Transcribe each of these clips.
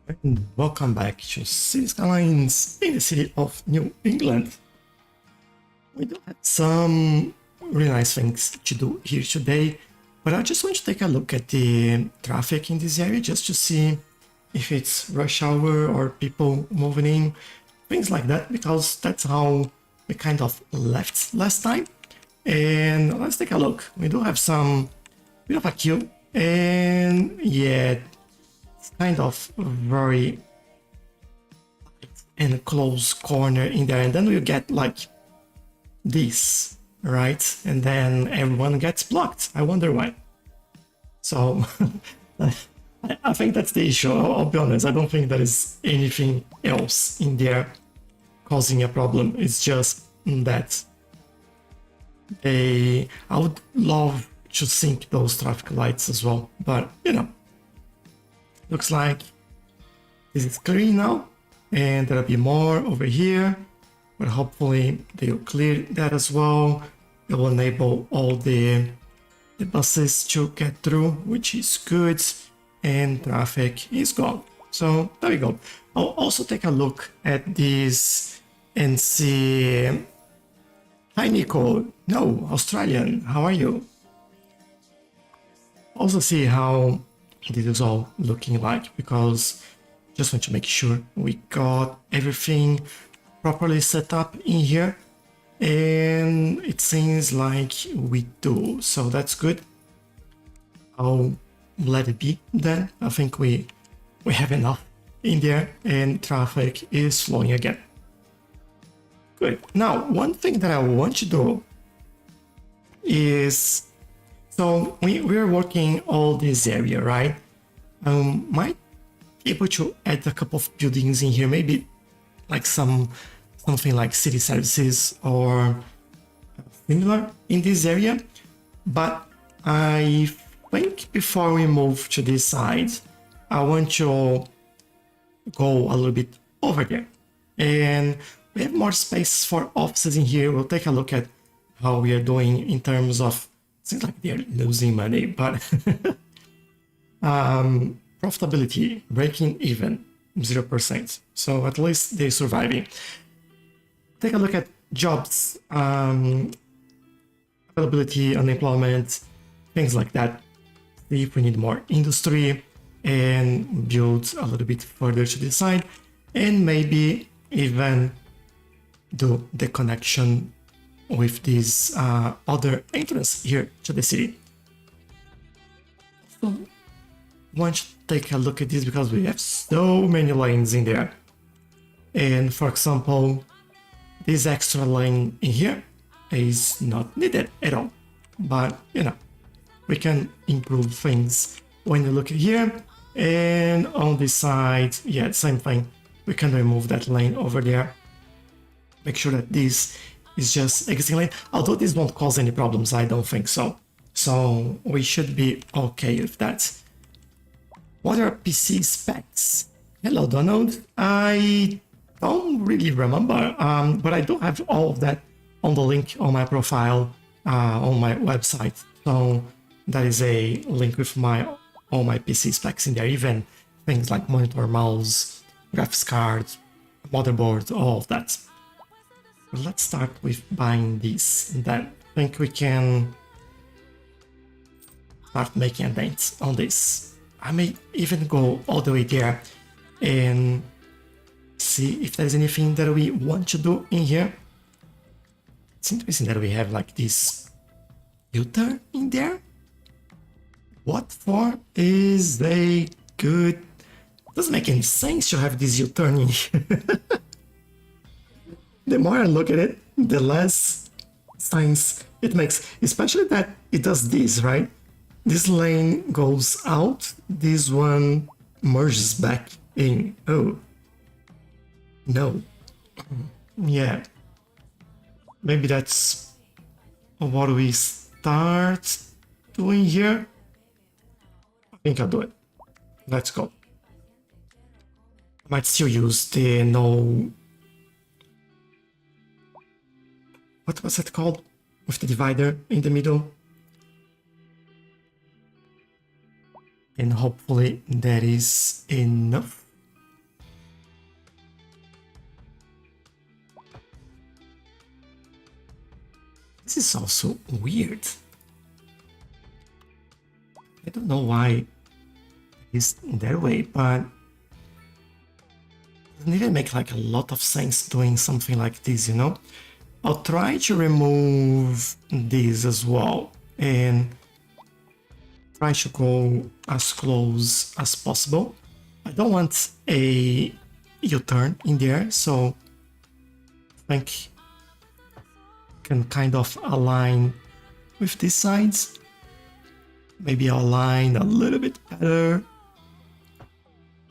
And welcome back to Cities Skylines in the city of New England. We do have some really nice things to do here today, but I just want to take a look at the traffic in this area just to see if it's rush hour or people moving in, things like that, because that's how we kind of left last time. And let's take a look. We do have some bit of a queue, and yeah, kind of very in a close corner in there, and then you get like this, right? And then everyone gets blocked. I wonder why. So I think that's the issue. I'll be honest, I don't think there is anything else in there causing a problem. It's just that I would love to sync those traffic lights as well, but you know, looks like this is clear now, and there'll be more over here, but hopefully they'll clear that as well. It will enable all the buses to get through, which is good, and traffic is gone. So there we go. I'll also take a look at this and see. Hi Nico, no, Australian, how are you? Also see how this is all looking like, because just want to make sure we got everything properly set up in here, and it seems like we do, so that's good. I'll let it be then. I think we have enough in there, and traffic is flowing again. Good. Now, one thing that I want to do is, so we're working all this area, right? Might be able to add a couple of buildings in here, maybe like something like city services or similar in this area. But I think before we move to this side, I want to go a little bit over there, and we have more space for offices in here. We'll take a look at how we are doing in terms of, seems like they're losing money, but profitability, breaking even, 0%. So at least they're surviving. Take a look at jobs, availability, unemployment, things like that. See if we need more industry, and build a little bit further to the side, and maybe even do the connection with this other entrance here to the city. So want to take a look at this because we have so many lanes in there. And for example, this extra lane in here is not needed at all. But you know, we can improve things when you look at here. And on this side, yeah, same thing. We can remove that lane over there. Make sure that this is just exiting lane, although this won't cause any problems, I don't think so. So we should be okay with that. What are PC specs? Hello, Donald. I don't really remember, but I do have all of that on the link on my profile on my website. So that is a link with all my PC specs in there, even things like monitor, mouse, graphics card, motherboard, all of that. Let's start with buying this, and then I think we can start making a dent on this. I may even go all the way there and see if there's anything that we want to do in here. It's interesting that we have like this filter in there. What for is a good... Doesn't make any sense to have this U-turn in here. The more I look at it, the less sense it makes, especially that it does this, right? This lane goes out, this one merges back in. Oh, no. Yeah. Maybe that's what we start doing here. I think I'll do it. Let's go. I might still use the no... What was it called? With the divider in the middle. And hopefully that is enough. This is also weird. I don't know why it's that way, but it doesn't even make like a lot of sense doing something like this, you know? I'll try to remove this as well and try to go as close as possible. I don't want a U-turn in there, so I think I can kind of align with these sides. Maybe align a little bit better.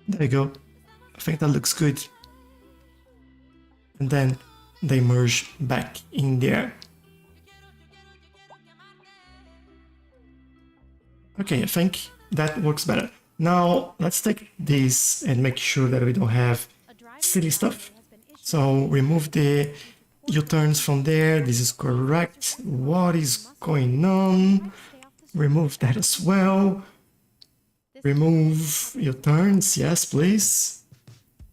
There you go. I think that looks good. And then they merge back in there. Okay, I think that works better. Now let's take this and make sure that we don't have silly stuff. So remove the U-turns from there. This is correct. What is going on? Remove that as well. Remove U-turns. Yes, please.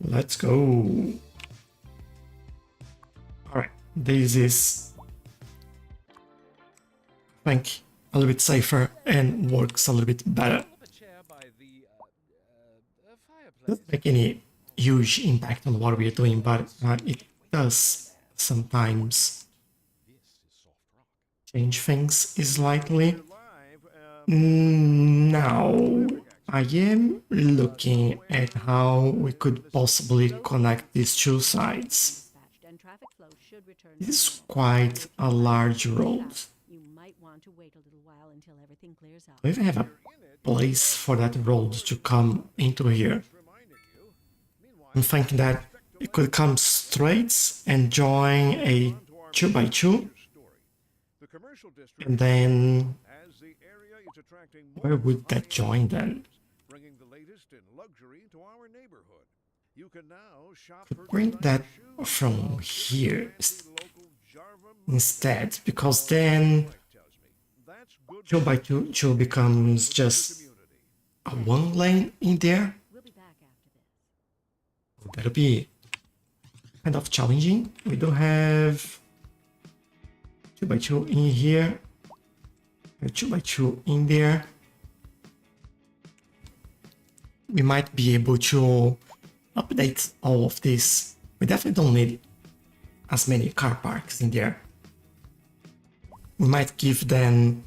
Let's go. Alright, this is, I think, a little bit safer and works a little bit better. Doesn't make any huge impact on what we're doing, but it does sometimes change things slightly. Now, I am looking at how we could possibly connect these two sides. This is quite a large road. Do we even have a place for that road to come into here? I'm thinking that it could come straight and join a 2x2. And then where would that join then? Could bring that from here instead, because then 2x2 becomes just a one lane in there. That'll be kind of challenging. We do have 2x2 in here, a 2x2 in there. We might be able to update all of this. We definitely don't need as many car parks in there. We might give them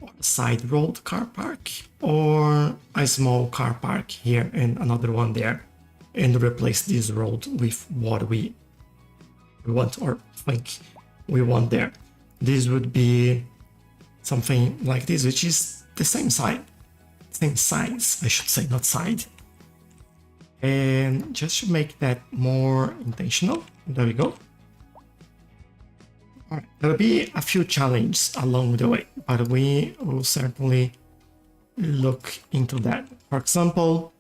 a side road car park or a small car park here and another one there, and replace this road with what we want or think we want there. This would be something like this, which is the same size, I should say, not side. And just to make that more intentional, there we go. Alright, there'll be a few challenges along the way, but we will certainly look into that. For example,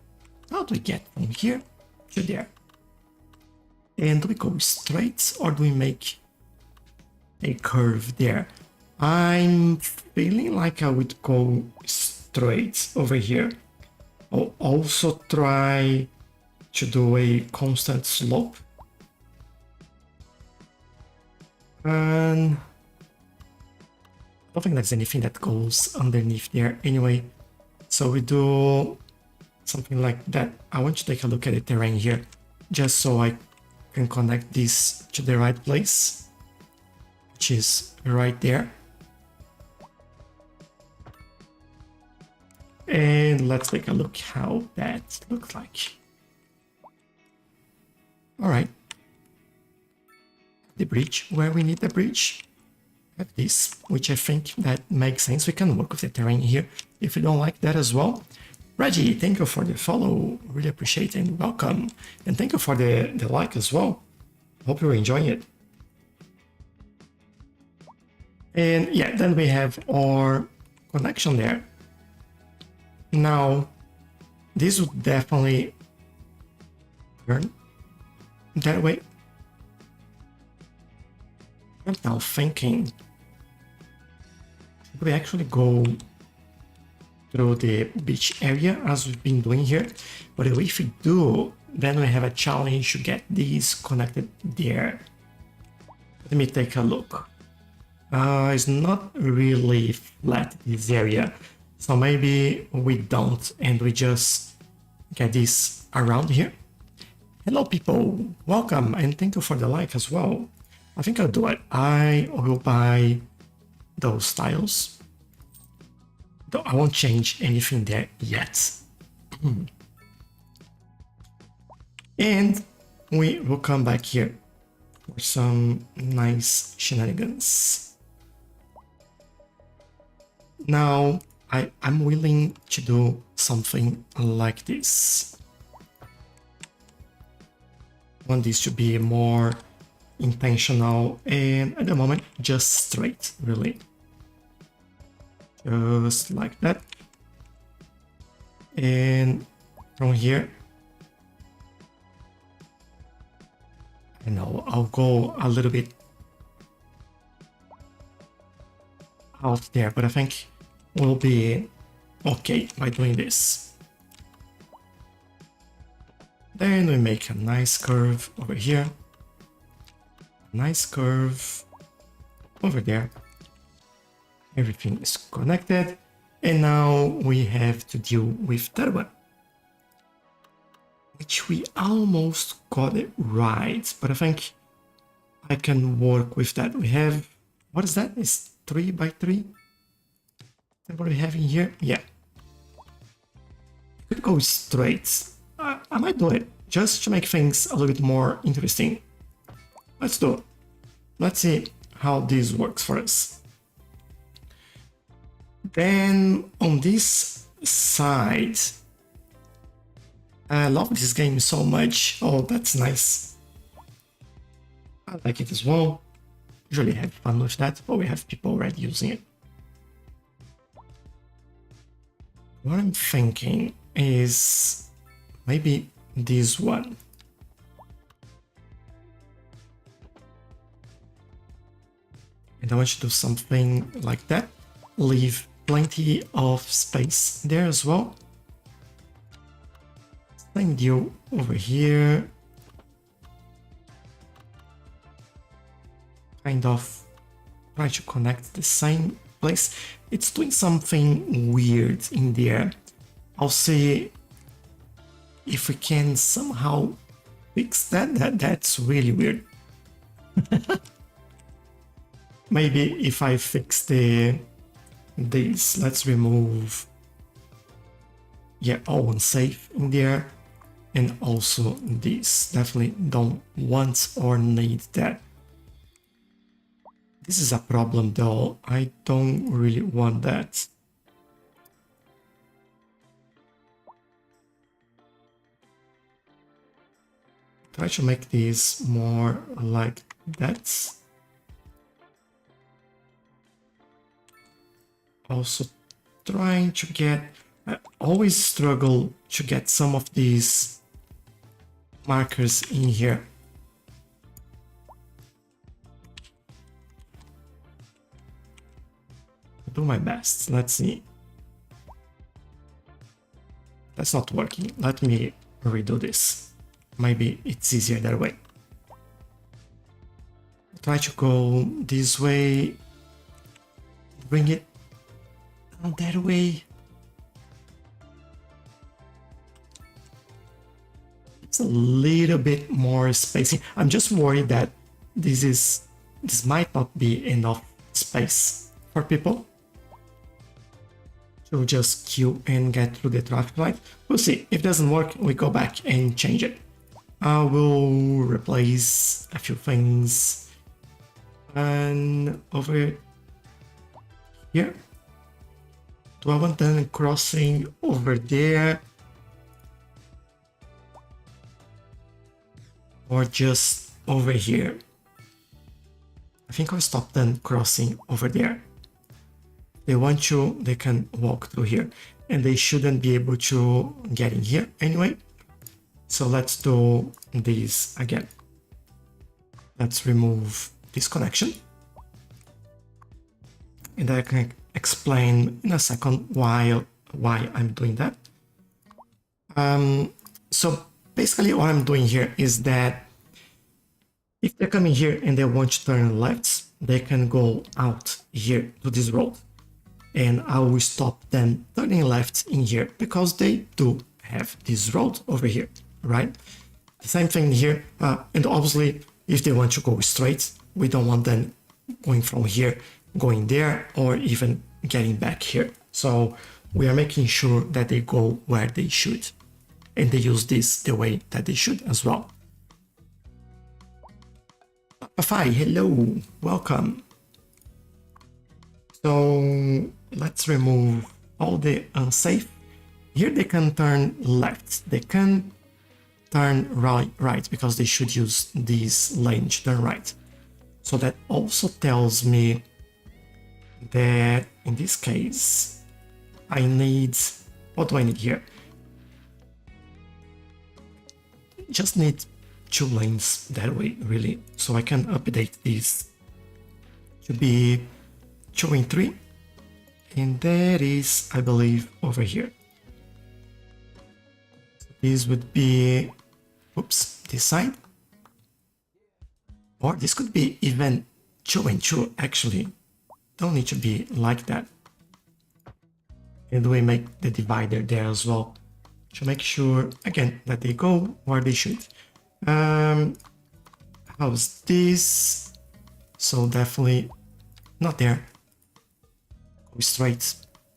how do we get from here to there? And do we go straight or do we make a curve there? I'm feeling like I would go straight over here. I'll also try to do a constant slope. And I don't think there's anything that goes underneath there anyway. So we do something like that. I want to take a look at the terrain here, just so I can connect this to the right place, which is right there. And let's take a look how that looks like. All right. The bridge where we need the bridge. Have this, which I think that makes sense. We can work with the terrain here if you don't like that as well. Reggie, thank you for the follow. Really appreciate it and welcome. And thank you for the like as well. Hope you're enjoying it. And yeah, then we have our connection there. Now, this would definitely turn that way. I'm now thinking, should we actually go through the beach area as we've been doing here? But if we do, then we have a challenge to get these connected there. Let me take a look. It's not really flat, this area. So maybe we don't, and we just get this around here. Hello people, welcome, and thank you for the like as well. I think I'll do it. I will buy those tiles. Though I won't change anything there yet. And we will come back here for some nice shenanigans. Now, I'm willing to do something like this. I want this to be more intentional and at the moment just straight, really. Just like that. And from here, I know I'll go a little bit out there, but I think we'll be okay by doing this. Then we make a nice curve over here. Nice curve over there. Everything is connected. And now we have to deal with that one, which we almost got it right, but I think I can work with that. We have, what is that? It's 3 by 3? Is that what we have in here? Yeah. Could go straight. I might do it just to make things a little bit more interesting. Let's do it. Let's see how this works for us. Then on this side, I love this game so much. Oh, that's nice. I like it as well. Usually have fun with that, but we have people already using it. What I'm thinking is maybe this one. And I want you to do something like that. Leave plenty of space there as well. Same deal over here. Kind of try to connect the same place. It's doing something weird in there. I'll see if we can somehow fix that. That's really weird. Maybe if I fix this, let's remove, yeah, all unsafe in there, and also this. Definitely don't want or need that. This is a problem though. I don't really want that. Try to make this more like that. Also trying to get, I always struggle to get some of these markers in here. Do my best. Let's see. That's not working. Let me redo this. Maybe it's easier that way. Try to go this way. Bring it down that way. It's a little bit more spacing. I'm just worried that this might not be enough space for people to just queue and get through the traffic light. We'll see. If it doesn't work, we go back and change it. I will replace a few things. And over here, do I want them crossing over there? Or just over here? I think I'll stop them crossing over there. They want to, they can walk through here, and they shouldn't be able to get in here anyway. So let's do this again. Let's remove this connection. And I can explain in a second why I'm doing that. So basically what I'm doing here is that if they're coming here and they want to turn left, they can go out here to this road, and I will stop them turning left in here because they do have this road over here, right? The same thing here, and obviously if they want to go straight, we don't want them going from here, going there, or even getting back here. So we are making sure that they go where they should, and they use this the way that they should as well. Pafai, hello, welcome. So let's remove all the unsafe. Here they can turn left, they can turn right because they should use this lane to turn right. So that also tells me that in this case, I need, what do I need here? Just need 2 lanes that way, really. So I can update this to be 2 and 3. And that is, I believe, over here. This would be, oops, this side. Or this could be even 2 and 2, actually. Don't need to be like that. And we make the divider there as well to make sure, again, that they go where they should. How's this? So definitely not there.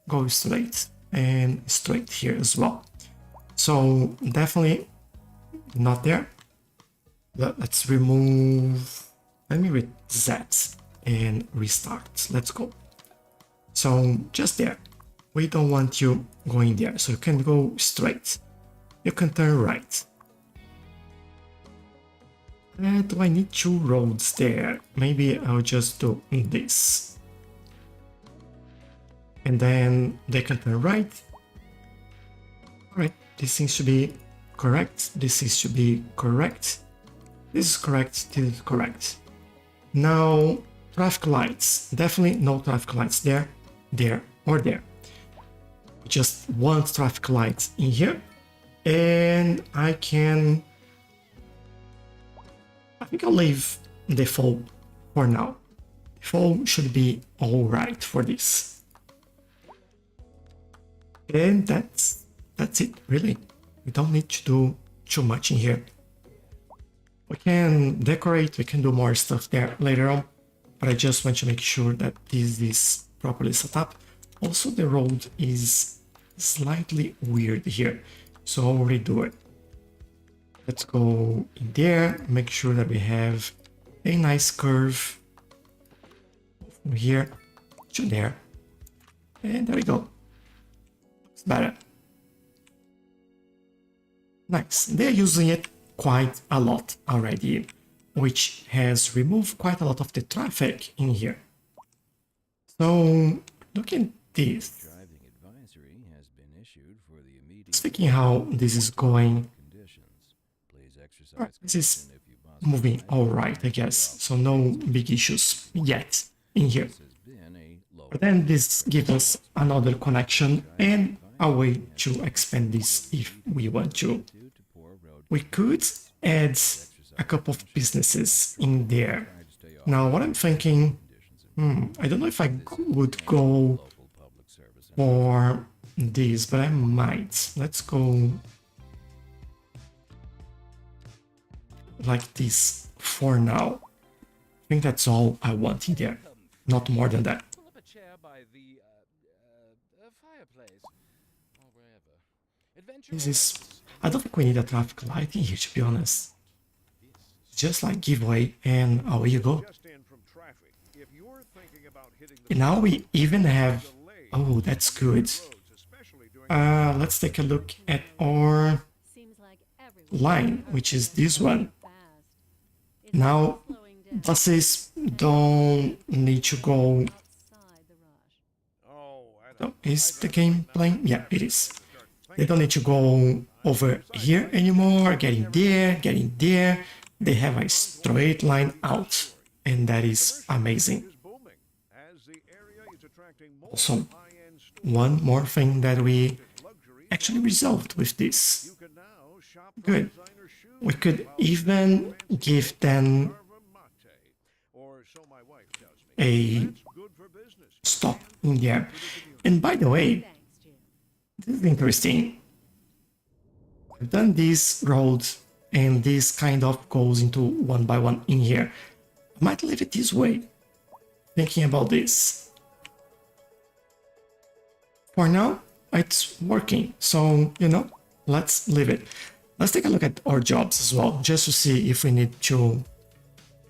Go straight, and straight here as well. So definitely not there. Let's remove, let me reset and restart. Let's go. So just there. We don't want you going there. So you can go straight. You can turn right. Do I need 2 roads there? Maybe I'll just do this. And then they can turn right. Alright, this seems to be correct. This seems to be correct. This is correct. This is correct. Now, traffic lights. Definitely no traffic lights there, there, or there. Just 1 traffic light in here. And I think I'll leave default for now. Default should be alright for this. And that's it, really. We don't need to do too much in here. We can decorate, we can do more stuff there later on, but I just want to make sure that this is properly set up. Also, the road is slightly weird here, so I'll redo it. Let's go in there, make sure that we have a nice curve from here to there, and there we go. Looks better. Nice. They're using it quite a lot already, which has removed quite a lot of the traffic in here. So look at this. Speaking how this is going, this is moving all right, I guess. So no big issues yet in here. But then this gives us another connection and a way to expand this if we want to. We could add a couple of businesses in there. Now what I'm thinking, I don't know if I would go for this, but I might. Let's go like this for now. I think that's all I want in there, not more than that. This is, I don't think we need a traffic light in here, to be honest. Just like giveaway, and away you go. And now we even have, oh, that's good. Let's take a look at our line, which is this one. Now, buses don't need to go. Oh, is the game playing? Yeah, it is. They don't need to go over here anymore, getting there. They have a straight line out, and that is amazing. Also, one more thing that we actually resolved with this. Good. We could even give them a stop in there. And by the way, this is interesting. I've done these roads and this kind of goes into one by one in here. I might leave it this way, thinking about this. For now, it's working, so, you know, let's leave it. Let's take a look at our jobs as well, just to see if we need to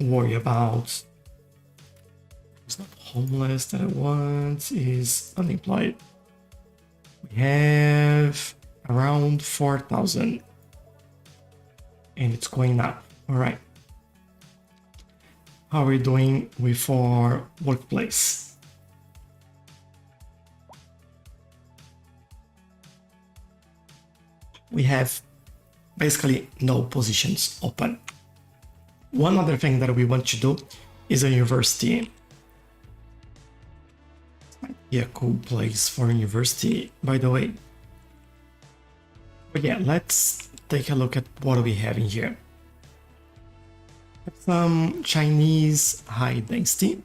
worry about. It's not homeless that I want, is unemployed. We have around 4,000 and it's going up. All right. How are we doing with our workplace? We have basically no positions open. One other thing that we want to do is a university. Yeah, cool place for university, by the way. But yeah, let's take a look at what we have in here. Some Chinese high density.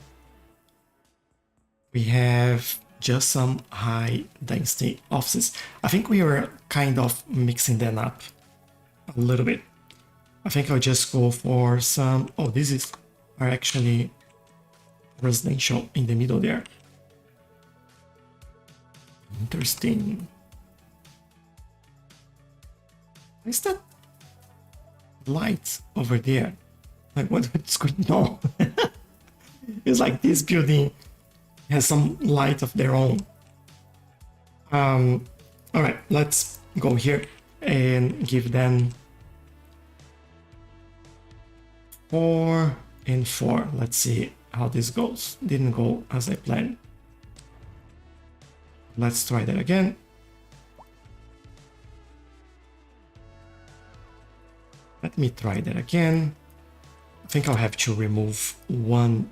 We have just some high density offices. I think we are kind of mixing them up a little bit. I think I'll just go for some. Oh, these are actually residential in the middle there. Interesting. Is that light over there? Like what's going on? It's like this building has some light of their own. All right, let's go here and give them 4 and 4. Let's see how this goes. Didn't go as I planned. Let's try that again. Let me try that again. I think I'll have to remove one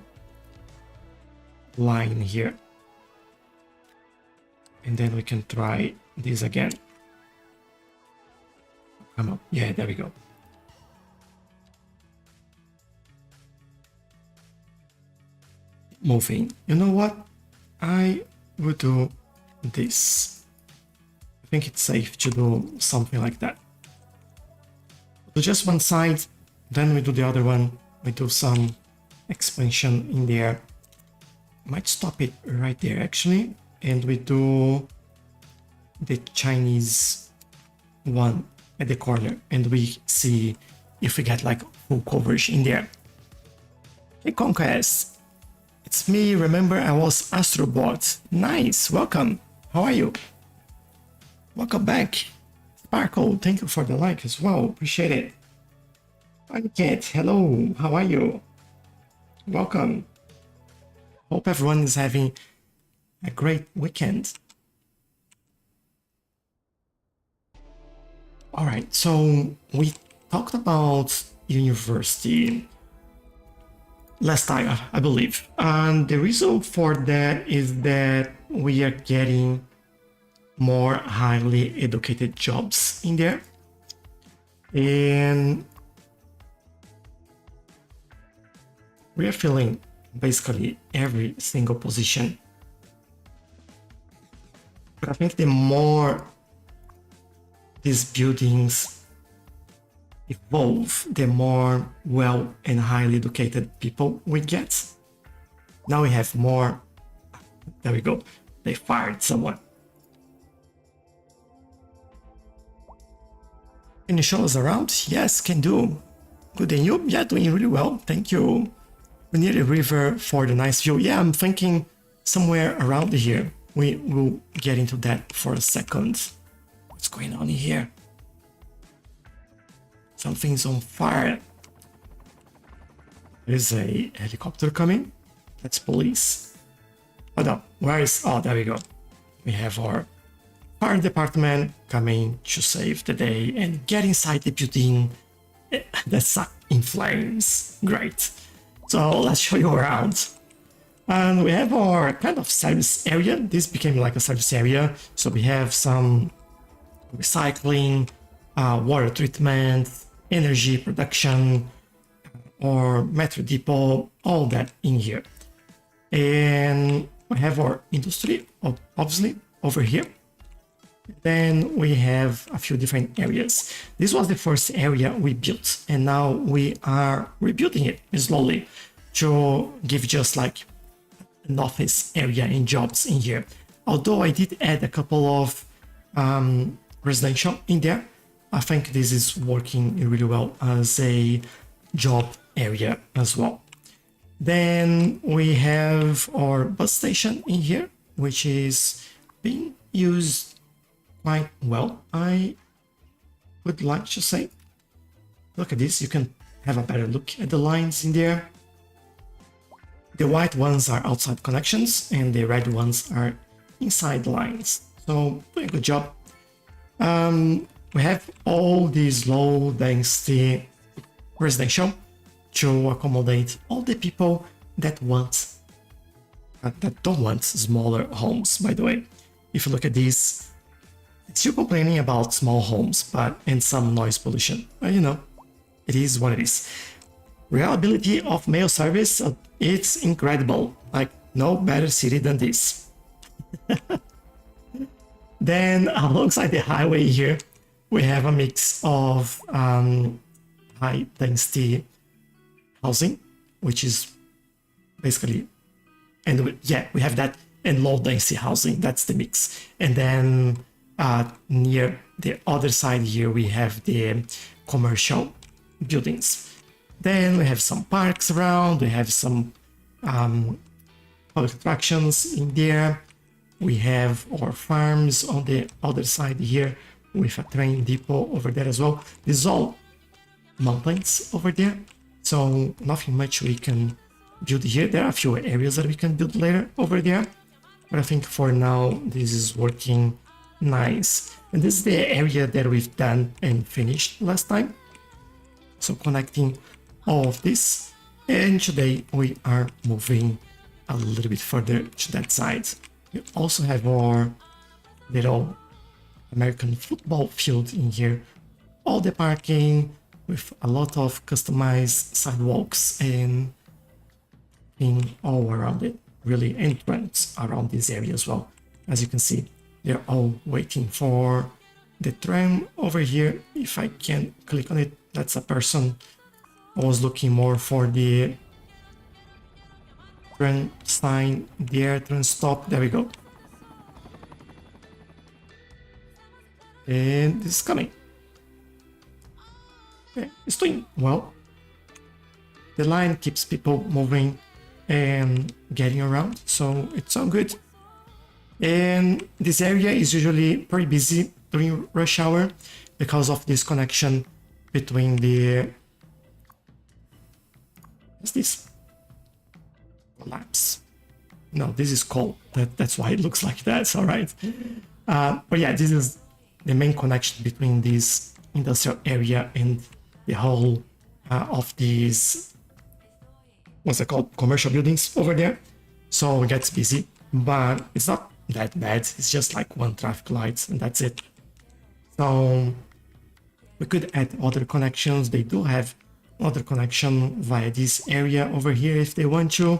line here. And then we can try this again. Come on. Yeah, there we go. Moving. You know what? I will do this. I think it's safe to do something like that. Do just one side, then we do the other one. We do some expansion in there. Might stop it right there actually, and we do the Chinese one at the corner, and we see if we get like full coverage in there. Hey Conquest, it's me. Remember I was Astrobot. Nice, welcome. How are you? Welcome back. Sparkle, thank you for the like as well. Appreciate it. Cat, hello. How are you? Welcome. Hope everyone is having a great weekend. All right, so we talked about university last time, I believe. And the reason for that is that we are getting more highly educated jobs in there. And we are filling basically every single position. But I think the more these buildings evolve, the more well and highly educated people we get. Now we have more. There we go. They fired someone. Can you show us around? Yes, can do. Good, and you? Yeah, doing really well. Thank you. We need a river for the nice view. Yeah, I'm thinking somewhere around here. We will get into that for a second. What's going on here? Something's on fire. There's a helicopter coming. That's police. Oh no, where is... Oh, there we go. We have our fire department coming to save the day and get inside the building that's in flames. Great. So let's show you around. And we have our kind of service area. This became like a service area. So we have some recycling, water treatment, energy production, or metro depot, all that in here. And we have our industry, obviously, over here. Then we have a few different areas. This was the first area we built, and now we are rebuilding it slowly to give just like an office area and jobs in here. Although I did add a couple of residential in there, I think this is working really well as a job area as well. Then we have our bus station in here, which is being used quite well, I would like to say. Look at this, you can have a better look at the lines in there. The white ones are outside connections and the red ones are inside lines. So doing a good job. We have all these low density residential to accommodate all the people that don't want smaller homes, by the way. If you look at these, it's still complaining about small homes, and some noise pollution. But you know, it is what it is. Reliability of mail service, it's incredible. Like, no better city than this. Then alongside the highway here, we have a mix of high density housing, which is basically, we have that, and low density housing, that's the mix. And then near the other side here, we have the commercial buildings. Then we have some parks around, we have some public attractions in there. We have our farms on the other side here with a train depot over there as well. This is all mountains over there, so nothing much we can build here. There are a few areas that we can build later over there, but I think for now this is working nice. And this is the area that we've done and finished last time, so connecting all of this. And today we are moving a little bit further to that side. We also have our little American football field in here, all the parking with a lot of customized sidewalks and being all around it, really entrance around this area as well. As you can see, they're all waiting for the tram over here. If I can click on it, that's a person. I was looking more for the tram sign there, tram stop, there we go. And this is coming. Okay, it's doing well. The line keeps people moving and getting around, so it's all good. And this area is usually pretty busy during rush hour because of this connection between the... What's this? Collapse. No, this is coal. That's why it looks like that. It's all right. But yeah, this is the main connection between this industrial area and the whole of these, what's it called, commercial buildings over there. So it gets busy, but it's not that bad. It's just like one traffic light and that's it. So we could add other connections. They do have other connection via this area over here if they want to,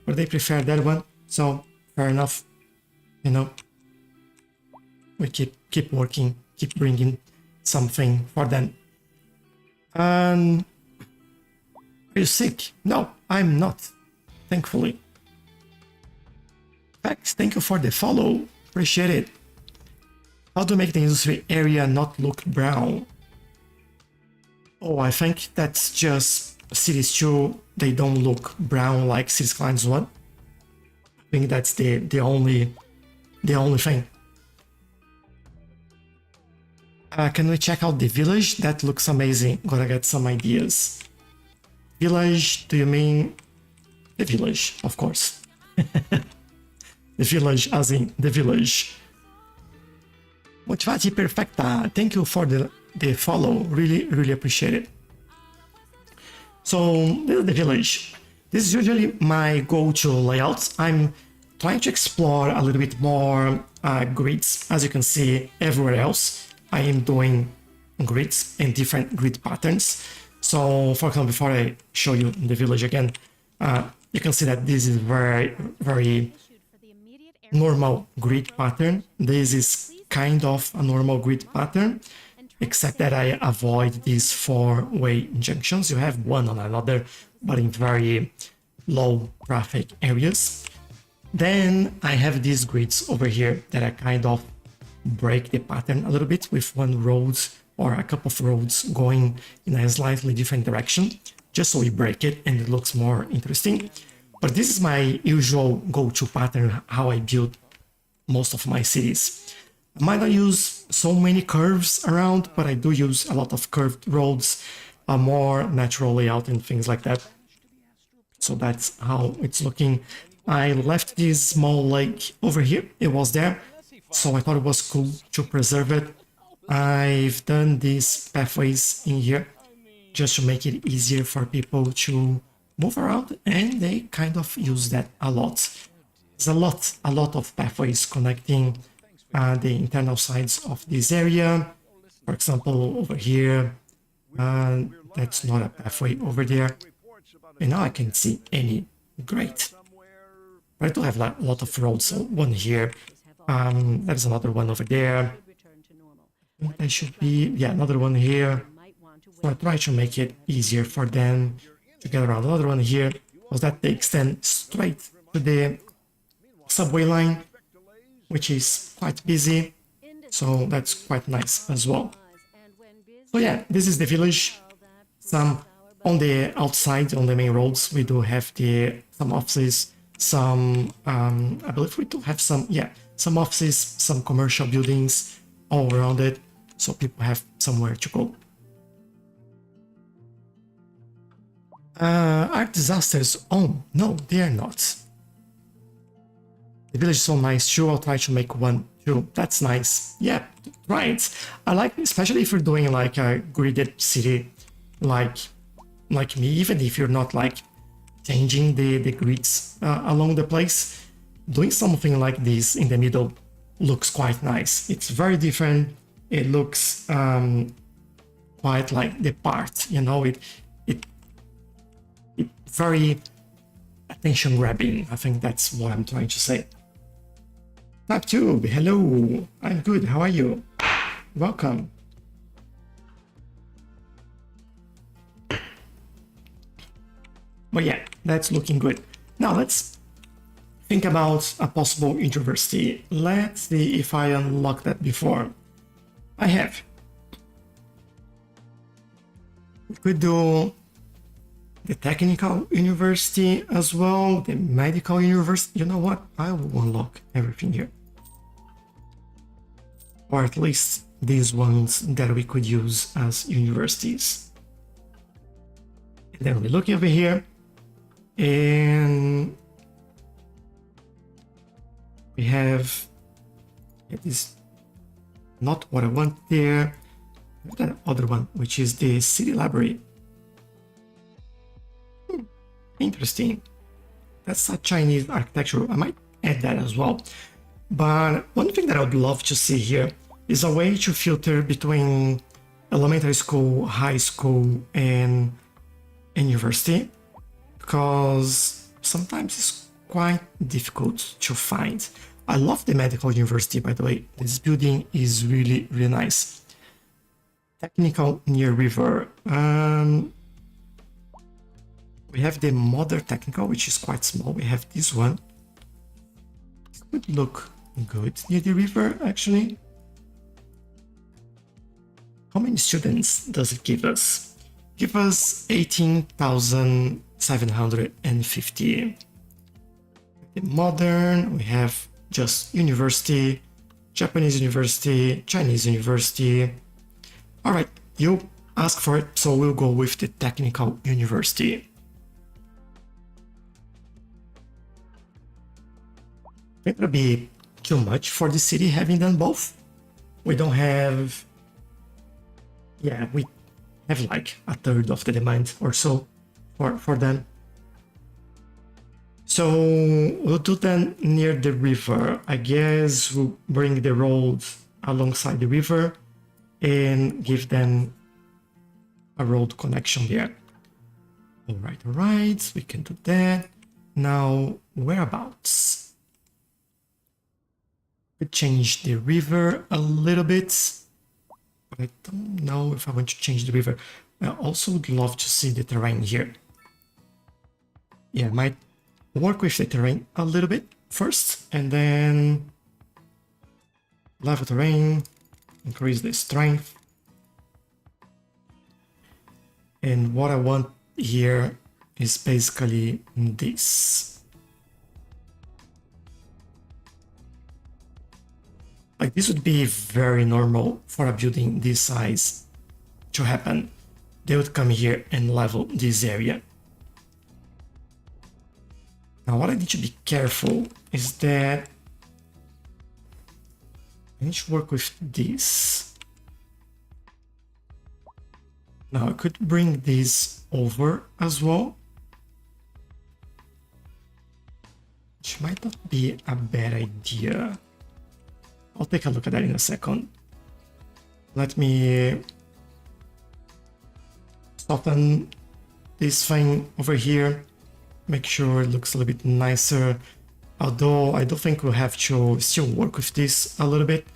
but they prefer that one. So fair enough, you know. We keep working, keep bringing something for them. Are you sick? No, I'm not, thankfully. In fact, thank you for the follow, appreciate it. How to make the industry area not look brown? Oh, I think that's just Cities 2, they don't look brown like Cities Skylines 1. I think that's the only thing. Can we check out the village? That looks amazing. Gotta get some ideas. Village, do you mean the village? Of course. The village as in the village. Motivati perfecta. Thank you for the follow. Really appreciate it. So this is the village. This is usually my go-to layout. I'm trying to explore a little bit more grids. As you can see everywhere else, I am doing grids and different grid patterns. So for example, before I show you the village again, You can see that this is very normal grid pattern. This is kind of a normal grid pattern, except that I avoid these four-way junctions. You have one on another, but in very low traffic areas. Then I have these grids over here that I kind of break the pattern a little bit with one road or a couple of roads going in a slightly different direction, just so we break it and it looks more interesting. But this is my usual go-to pattern, how I build most of my cities. I might not use so many curves around, but I do use a lot of curved roads, a more natural layout and things like that. So that's how it's looking. I left this small lake over here. It was there, so I thought it was cool to preserve it. I've done these pathways in here just to make it easier for people to move around, and they kind of use that a lot. There's a lot of pathways connecting the internal sides of this area. For example, over here, that's not a pathway over there. And now I can see any. Great. But I do have a lot of roads. So one here. There's another one over there. There should be, yeah, another one here. So I try to make it easier for them to get around. Another one here, because that takes them straight to the subway line, which is quite busy. So that's quite nice as well. So yeah, this is the village. Some on the outside, on the main roads, we do have some offices, some, I believe we do have some, yeah, some offices, some commercial buildings all around it, so people have somewhere to go. Are disasters? Oh, no, they are not. The village is so nice too. I'll try to make one too. That's nice. Yeah, right. I like, especially if you're doing like a gridded city, like me, even if you're not like changing the grids along the place, doing something like this in the middle looks quite nice. It's very different. It looks quite like the part, you know, it very attention grabbing. I think that's what I'm trying to say. TapTube, hello. I'm good. How are you? Welcome. But yeah, that's looking good. Now let's think about a possible university. Let's see if I unlocked that before. I have. We could do the technical university as well, the medical university. You know what? I will unlock everything here. Or at least these ones that we could use as universities. And then we look over here, and we have, it is not what I want there, that other one, which is the city library. Interesting. That's a Chinese architecture. I might add that as well. But one thing that I would love to see here is a way to filter between elementary school, high school, and university, because sometimes it's quite difficult to find. I love the medical university, by the way. This building is really, really nice. Technical near river. We have the modern technical, which is quite small. We have this one. It would look good near the river, actually. How many students does it give us? Give us 18,750. The modern, we have just university, Japanese university, Chinese university. All right, you ask for it, so we'll go with the technical university. It would be too much for the city having done both. We don't have, yeah, we have like a third of the demand or so for them. So we'll do them near the river. I guess we'll bring the road alongside the river and give them a road connection there. All right, we can do that. Now, whereabouts? We change the river a little bit, but I don't know if I want to change the river. I also would love to see the terrain here. Yeah, I might work with the terrain a little bit first, and then level terrain, increase the strength. And what I want here is basically this. Like, this would be very normal for a building this size to happen. They would come here and level this area. Now, what I need to be careful is that I need to work with this. Now, I could bring this over as well, which might not be a bad idea. I'll take a look at that in a second. Let me soften this thing over here, make sure it looks a little bit nicer. Although I do think we'll have to still work with this a little bit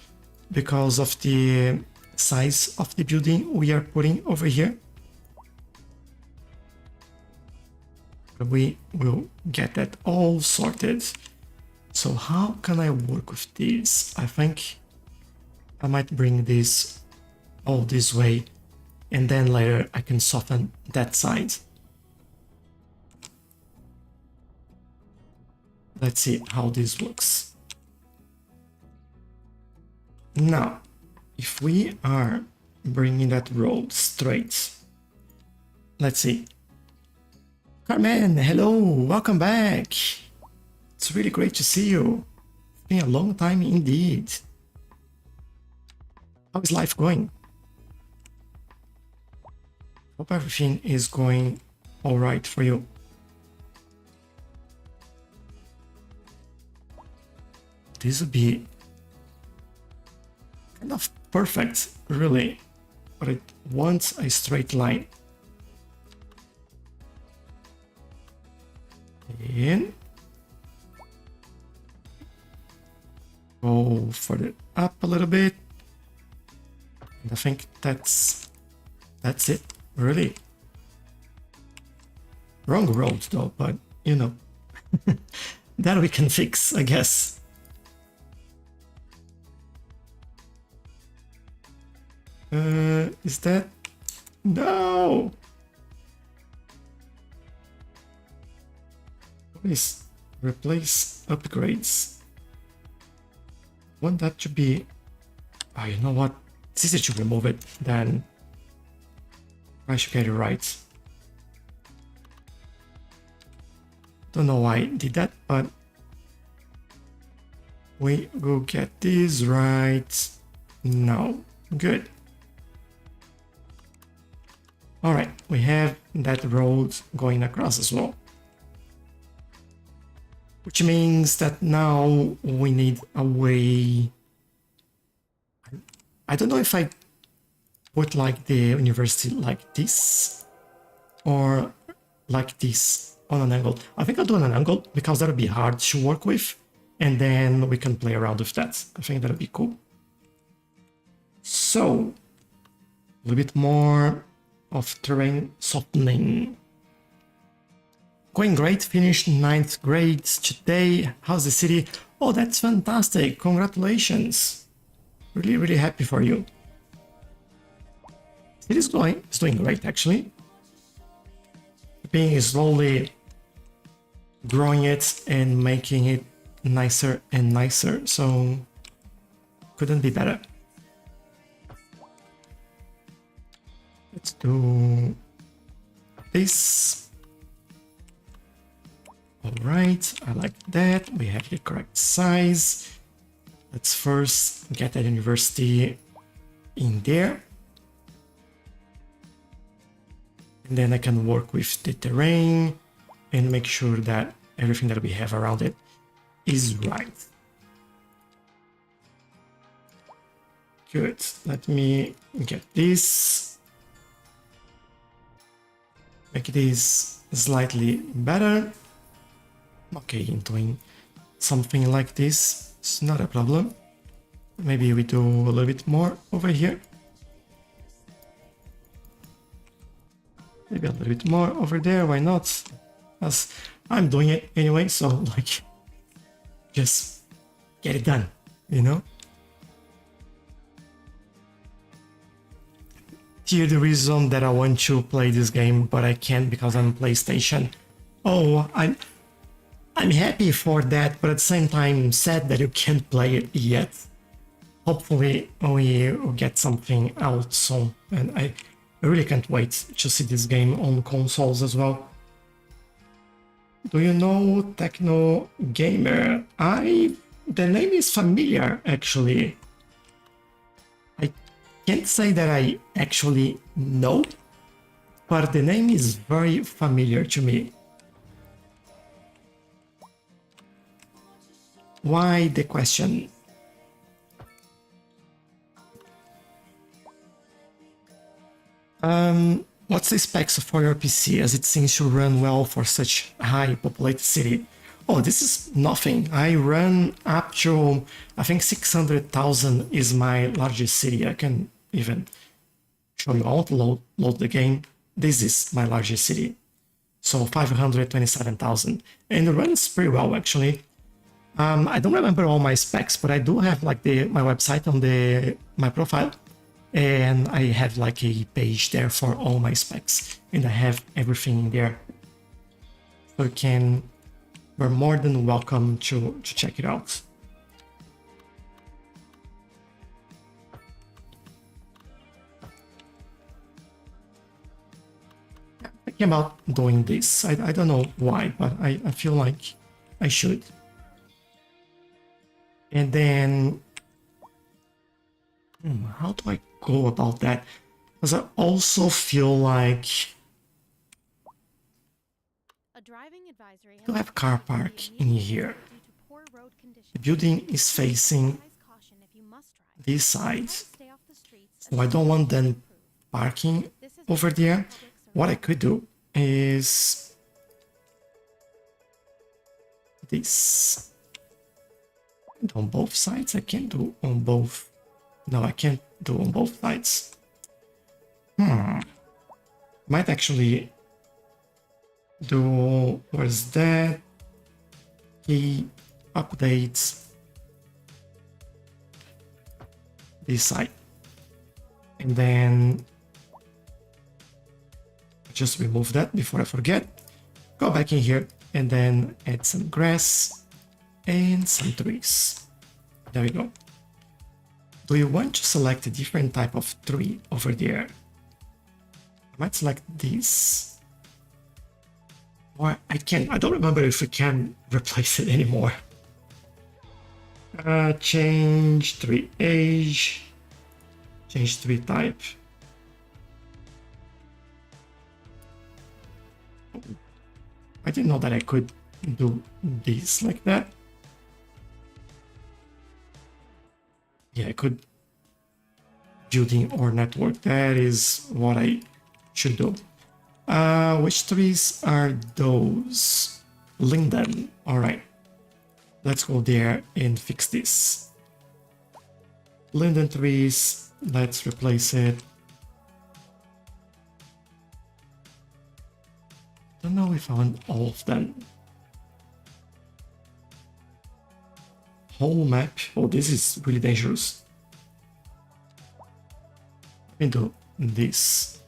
because of the size of the building we are putting over here. But we will get that all sorted. So how can I work with this? I think I might bring this all this way, and then later I can soften that side. Let's see how this works. Now, if we are bringing that road straight, let's see. Carmen, hello, welcome back. It's really great to see you. It's been a long time indeed. How is life going? Hope everything is going all right for you. This would be kind of perfect, really, but it wants a straight line. In. Go further up a little bit. And I think that's it, really. Wrong road though, but you know, that we can fix, I guess. Is that? No! Please replace upgrades. Want that to be... Oh, you know what? It's easier to remove it than I should get it right. Don't know why I did that, but we will get this right now. Good. Alright, we have that road going across as well. Which means that now we need a way... I don't know if I put like the university like this or like this on an angle. I think I'll do on an angle because that'll be hard to work with, and then we can play around with that. I think that'll be cool. So, a little bit more of terrain softening. Going great, finished 9th grade today. How's the city? Oh, that's fantastic. Congratulations. Really, really happy for you. It's doing great actually. Being slowly growing it and making it nicer and nicer, so couldn't be better. Let's do this. All right, I like that. We have the correct size. Let's first get that university in there. And then I can work with the terrain and make sure that everything that we have around it is right. Good. Let me get this. Make this slightly better. Okay, doing something like this, it's not a problem. Maybe we do a little bit more over here. Maybe a little bit more over there, why not? As I'm doing it anyway, so like, just get it done, you know? Here the reason that I want to play this game, but I can't because I'm PlayStation. Oh, I'm happy for that, but at the same time sad that you can't play it yet. Hopefully we will get something out soon, and I really can't wait to see this game on consoles as well. Do you know Techno Gamer? The name is familiar actually. I can't say that I actually know, but the name is very familiar to me. Why the question? What's the specs for your PC as it seems to run well for such a high populated city? Oh, this is nothing. I run up to, I think 600,000 is my largest city. I can even show you. I won't load the game. This is my largest city. So 527,000. And it runs pretty well actually. I don't remember all my specs, but I do have like my website on my profile. And I have like a page there for all my specs, and I have everything in there, so we're more than welcome to check it out. Thinking about doing this, I don't know why, but I feel like I should. And then how do I go about that? Because I also feel like you have car park in here. The building is facing this side, so I don't want them parking over there. What I could do is this. And on both sides, I can't do on both. No, I can't do on both sides. Might actually do, where's that? Key updates this side. And then just remove that before I forget. Go back in here and then add some grass and some trees. There we go. Do you want to select a different type of tree over there? I might select this. Or I can, I don't remember if we can replace it anymore. Change tree age. Change tree type. I didn't know that I could do this like that. Yeah, I could building or network. That is what I should do. Which trees are those? Linden. All right. Let's go there and fix this. Linden trees. Let's replace it. Don't know if I want all of them. Whole map. Oh, this is really dangerous. Let me do this.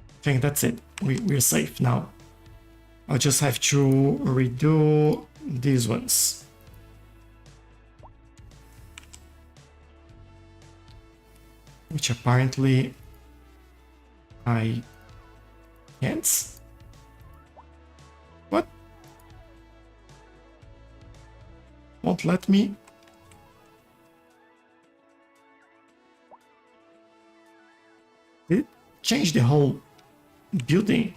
I think that's it. We're safe now. I'll just have to redo these ones. Which apparently I can't. What? Won't let me. Did it change the whole building?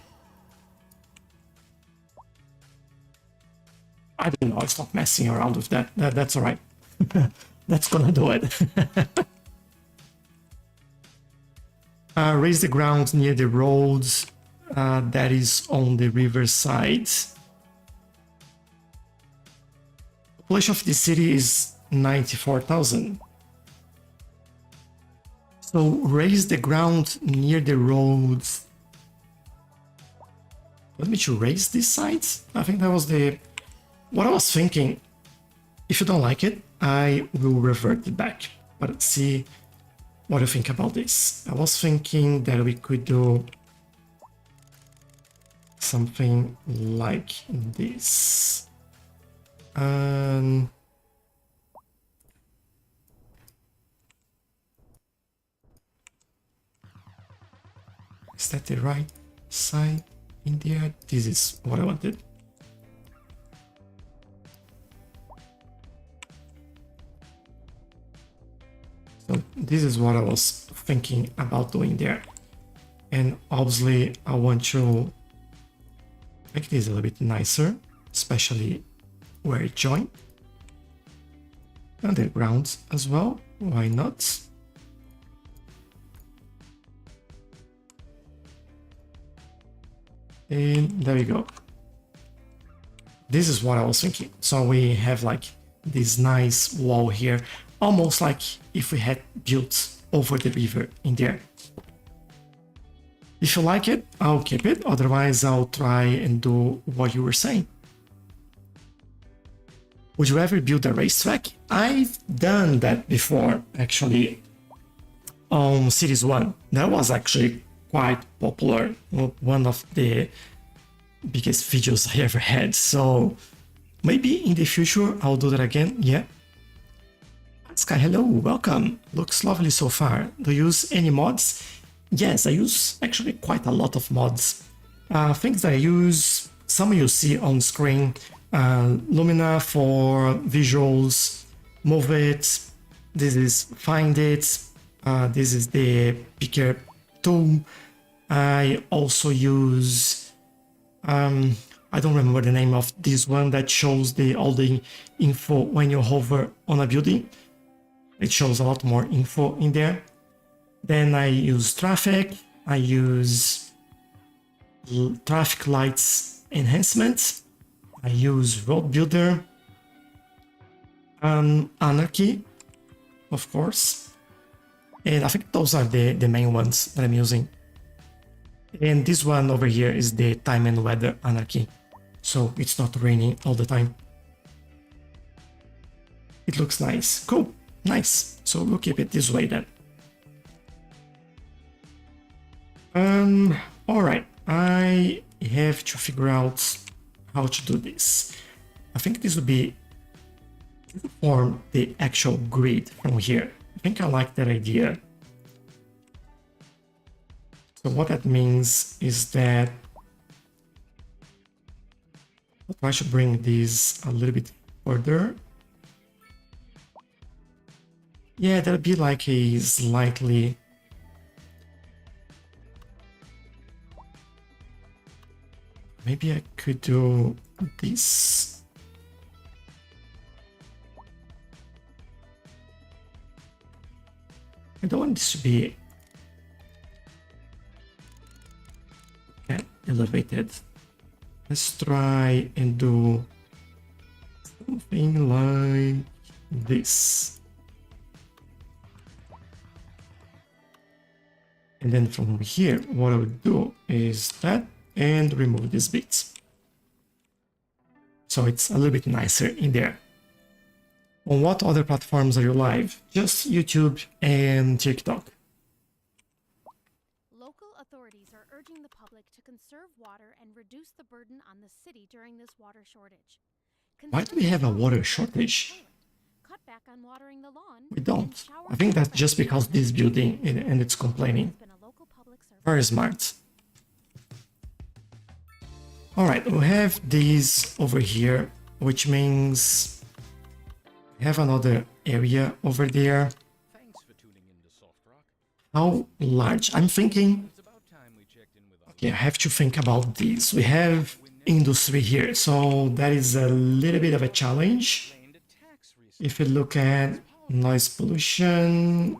I don't know. I'll stop messing around with that. That's all right. That's gonna do it. Raise the ground near the roads. that is on the riverside. Population of the city is 94,000. So raise the ground near the roads. Want me to raise these sides? I think that was what I was thinking. If you don't like it, I will revert it back. But let's see what you think about this. I was thinking that we could do something like this. Is that the right side in there? This is what I wanted. So this is what I was thinking about doing there. And obviously I want to make this a little bit nicer, especially where it joins. Underground as well, why not? And there we go. This is what I was thinking. So we have like this nice wall here, almost like if we had built over the river in there. If you like it, I'll keep it. Otherwise, I'll try and do what you were saying. Would you ever build a racetrack? I've done that before, actually, on Cities 1. That was actually quite popular. One of the biggest videos I ever had. So maybe in the future, I'll do that again. Yeah. Sky, hello, welcome. Looks lovely so far. Do you use any mods? Yes, I use actually quite a lot of mods. Things that I use, some you see on screen. Lumina for visuals, Move It, this is Find It, this is the picker tool. I also use, I don't remember the name of this one that shows all the info when you hover on a building. It shows a lot more info in there. Then I use traffic, I use traffic lights enhancement. I use Road Builder, Anarchy, of course, and I think those are the main ones that I'm using. And this one over here is the Time and Weather Anarchy, so it's not raining all the time. It looks nice. Cool, nice. So we'll keep it this way then. All right, I have to figure out how to do this. I think this would be to form the actual grid from here. I think I like that idea. So what that means is that I'll try to bring this a little bit further. Yeah, that'll be like a slightly maybe I could do this. I don't want this to be elevated. Let's try and do something like this. And then from here, what I would do is that and remove these bits. So it's a little bit nicer in there. On what other platforms are you live? Just YouTube and TikTok. Local authorities are urging the public to conserve water and reduce the burden on the city during this water shortage. Why do we have a water shortage? Cut back on watering the lawn. We don't. I think that's just because this building and it's complaining. Very smart. All right, we have these over here, which means we have another area over there. How large? I'm thinking, okay, I have to think about these. We have industry here, so that is a little bit of a challenge. If you look at noise pollution,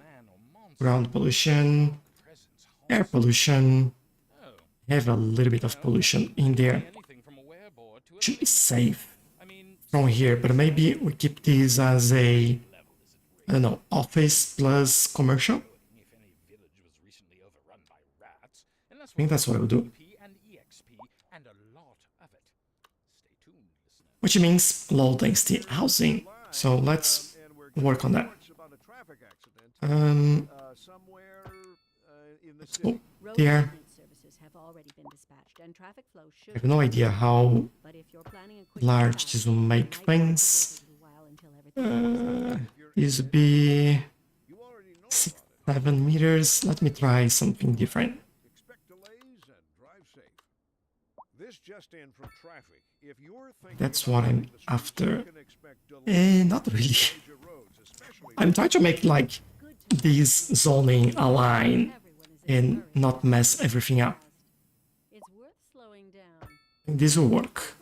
ground pollution, air pollution, have a little bit of pollution in there. Should be safe from here, but maybe we keep this as a, I don't know, office plus commercial. I think that's what I'll do. Which means low density housing. So let's work on that. Let's go there. I have no idea how large this will make things. This would be 6-7 meters. Let me try something different. That's what I'm after. Not really. I'm trying to make like this zoning align and not mess everything up. This will work.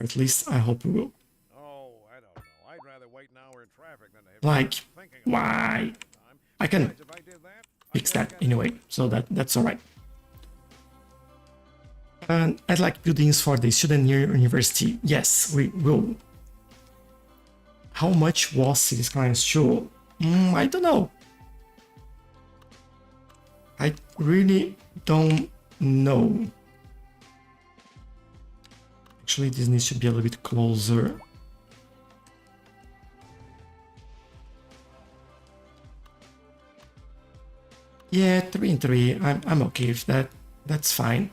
Or at least I hope it will. Like, why? I can fix that anyway, so that's alright. And I'd like buildings for the student university. Yes, we will. How much was Cities Skylines 2? I don't know. I really don't know. Actually, this needs to be a little bit closer. Yeah, 3 and 3. I'm okay with that. That's fine.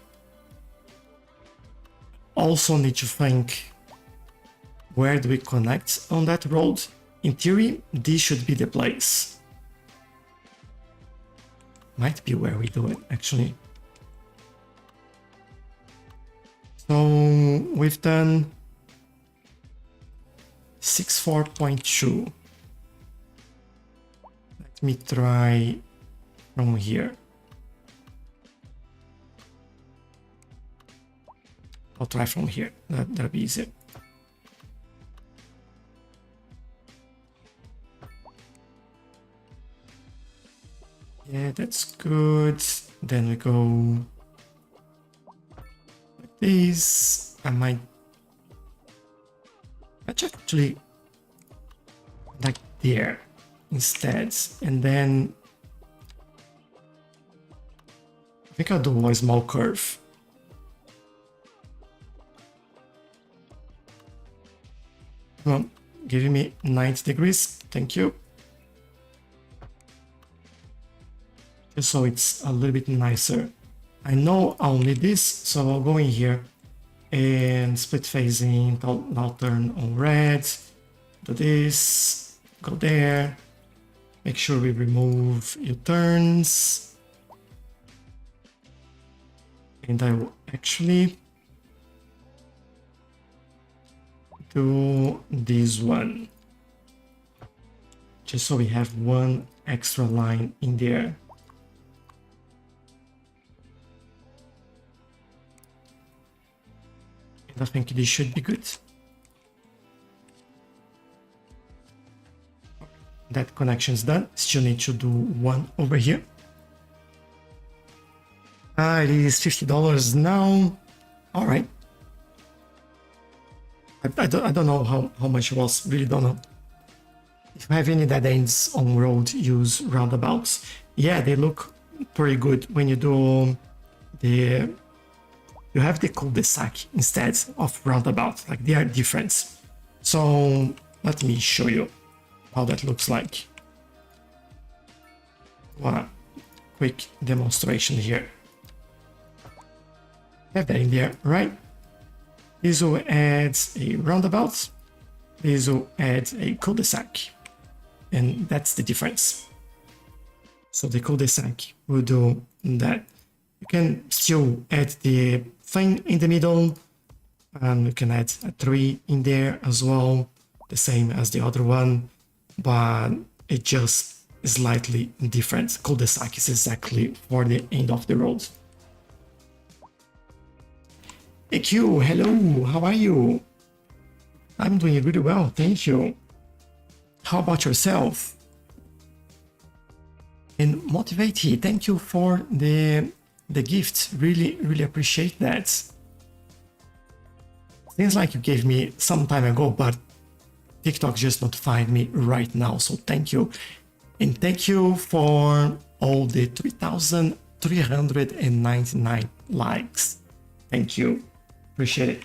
Also need to think, where do we connect on that road? In theory, this should be the place. Might be where we do it, actually. So we've done 64.2. Let me try from here. I'll try from here. That'll be easier. Yeah, that's good. Then we go like this. I might actually like there instead, and then I think I'll do a small curve. Come on, giving me 90 degrees. Thank you. Just so it's a little bit nicer. I know I'll need this, so I'll go in here and split phasing. I'll turn on red. Do this. Go there. Make sure we remove U-turns. And I will actually do this one, just so we have one extra line in there. And I think this should be good. That connection's done. Still need to do one over here. It is $50 now. All right. I don't know how much it was, really don't know. If you have any dead ends on road, use roundabouts. Yeah, they look pretty good when you do the... You have the cul-de-sac instead of roundabout, like they are different. So let me show you how that looks like. One quick demonstration here. Have that in there, right? This will add a roundabout. This will add a cul-de-sac. And that's the difference. So the cul-de-sac will do that. You can still add the thing in the middle. And you can add a tree in there as well. The same as the other one. But it just is slightly different. Cul-de-sac is exactly for the end of the road. Hey Q, hello, how are you? I'm doing really well, thank you. How about yourself? And Motivate, thank you for the the gift. Really appreciate that. Seems like you gave me some time ago, but TikTok just notified me right now, so thank you. And thank you for all the 3,399 likes. Thank you. Appreciate it.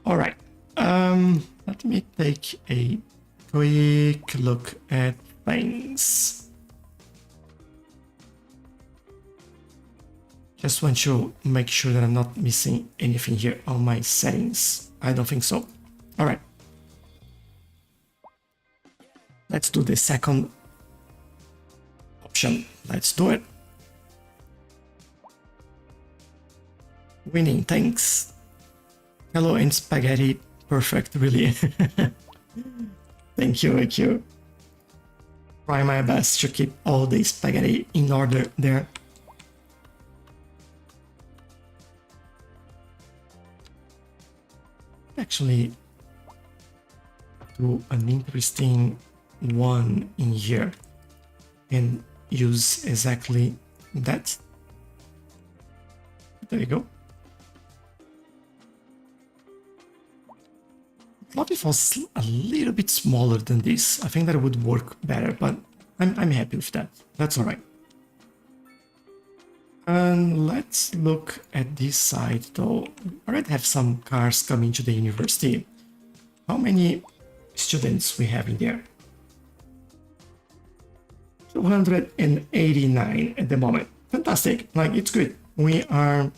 All right. Let me take a quick look at things. Just want to make sure that I'm not missing anything here on my settings. I don't think so. All right. Let's do the second option. Let's do it. Winning, thanks. Hello and spaghetti. Perfect, really. Thank you. Try my best to keep all the spaghetti in order there. Actually, do an interesting one in here and use exactly that. There you go. What if it was a little bit smaller than this? I think that would work better, but I'm happy with that. That's all right. And let's look at this side though. I already have some cars coming to the university. How many students we have in there? 289 at the moment. Fantastic, like it's good. We are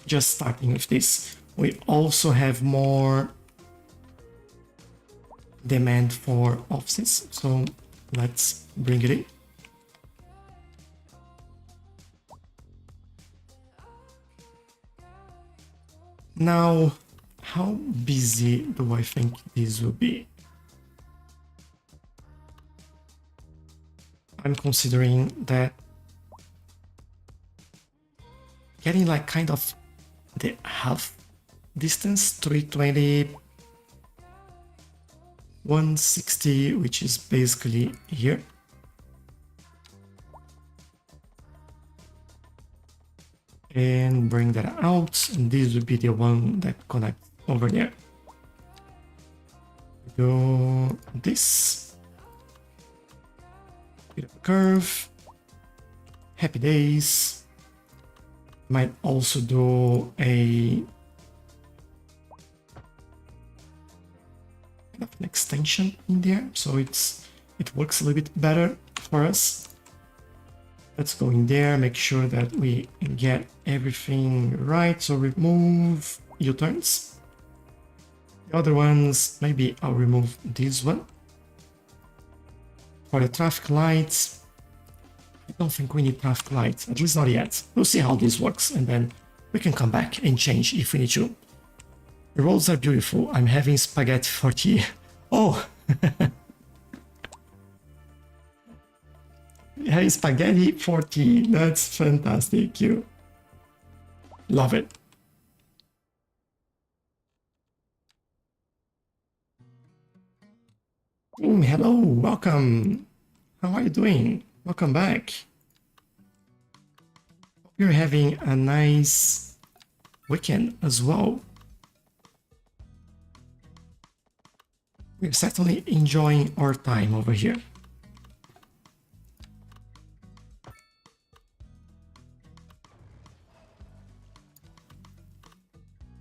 just starting with this. We also have more demand for offices, so let's bring it in. Now, how busy do I think this will be? I'm considering that getting like kind of the half distance, 320, 160, which is basically here. And bring that out, and this would be the one that connects over there. Do this. Bit of a curve. Happy days. Might also do a kind of an extension in there, so it works a little bit better for us. Let's go in there, make sure that we get everything right. So remove U-turns. The other ones, maybe I'll remove this one. For the traffic lights, I don't think we need traffic lights, at least not yet. We'll see how this works, and then we can come back and change if we need to. The roads are beautiful. I'm having spaghetti for tea. Oh! Hey, spaghetti for tea. That's fantastic. You love it. Hello, welcome. How are you doing? Welcome back. Hope you're having a nice weekend as well. We're certainly enjoying our time over here.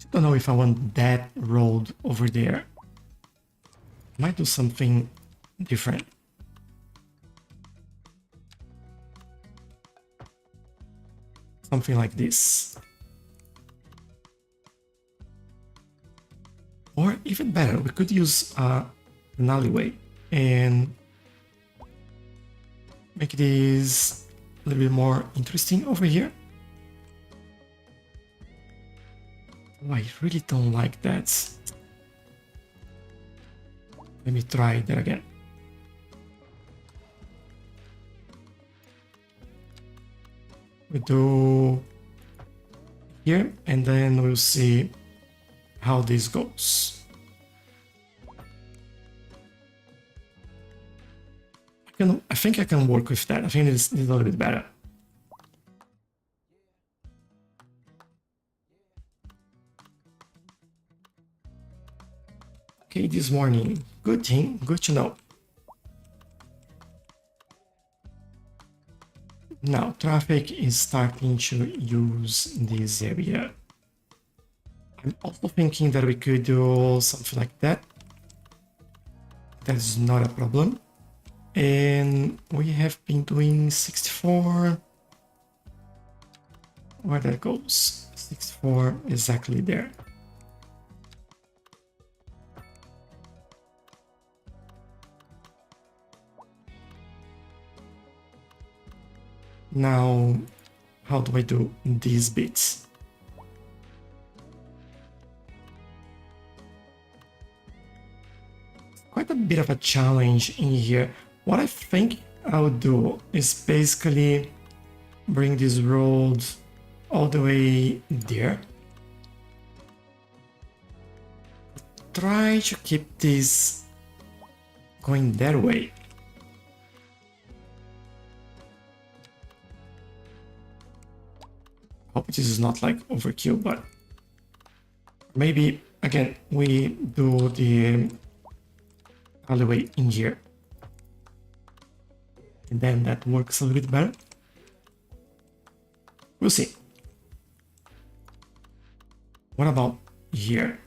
Don't know if I want that road over there. Might do something different. Something like this. Or even better, we could use an alleyway and make this a little bit more interesting over here. Oh, I really don't like that. Let me try that again. We do here, and then we'll see how this goes. I think I can work with that. I think it's a little bit better. okay this morning. Good thing, good to know. Now traffic is starting to use this area. I'm also thinking that we could do something like that. That's not a problem. And we have been doing 64. Where that goes? 64 exactly there. Now, how do I do these bits? Quite a bit of a challenge in here. What I think I'll do is basically bring this road all the way there. Try to keep this going that way. Hope this is not like overkill, but maybe again we do the alleyway in here. And then that works a little bit better. We'll see. What about here?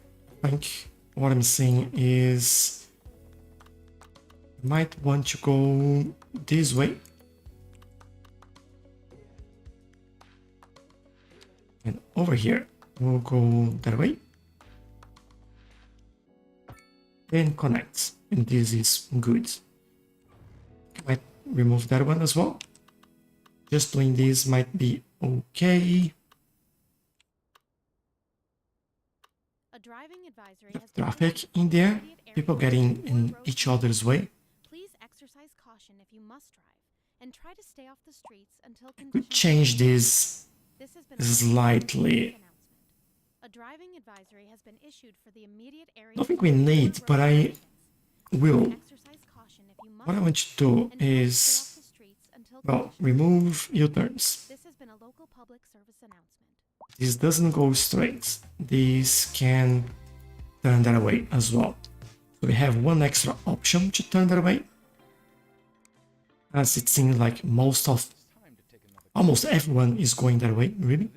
I think what I'm saying is might want to go this way. And over here, we'll go that way. And connect. And this is good. Might remove that one as well. Just doing this might be okay. A driving advisory has Traffic in there. People getting in each other's way. Please exercise caution if you must drive, and try to stay off the streets until Could change this slightly. A driving advisory has been issued for the immediate area. I don't think we need, but I will. Exercise caution if you must. What I want to do is, well, remove U-turns. This has been a local public service announcement. This doesn't go straight. This can turn that away as well. So we have one extra option to turn that away. As it seems like almost everyone is going that way, really.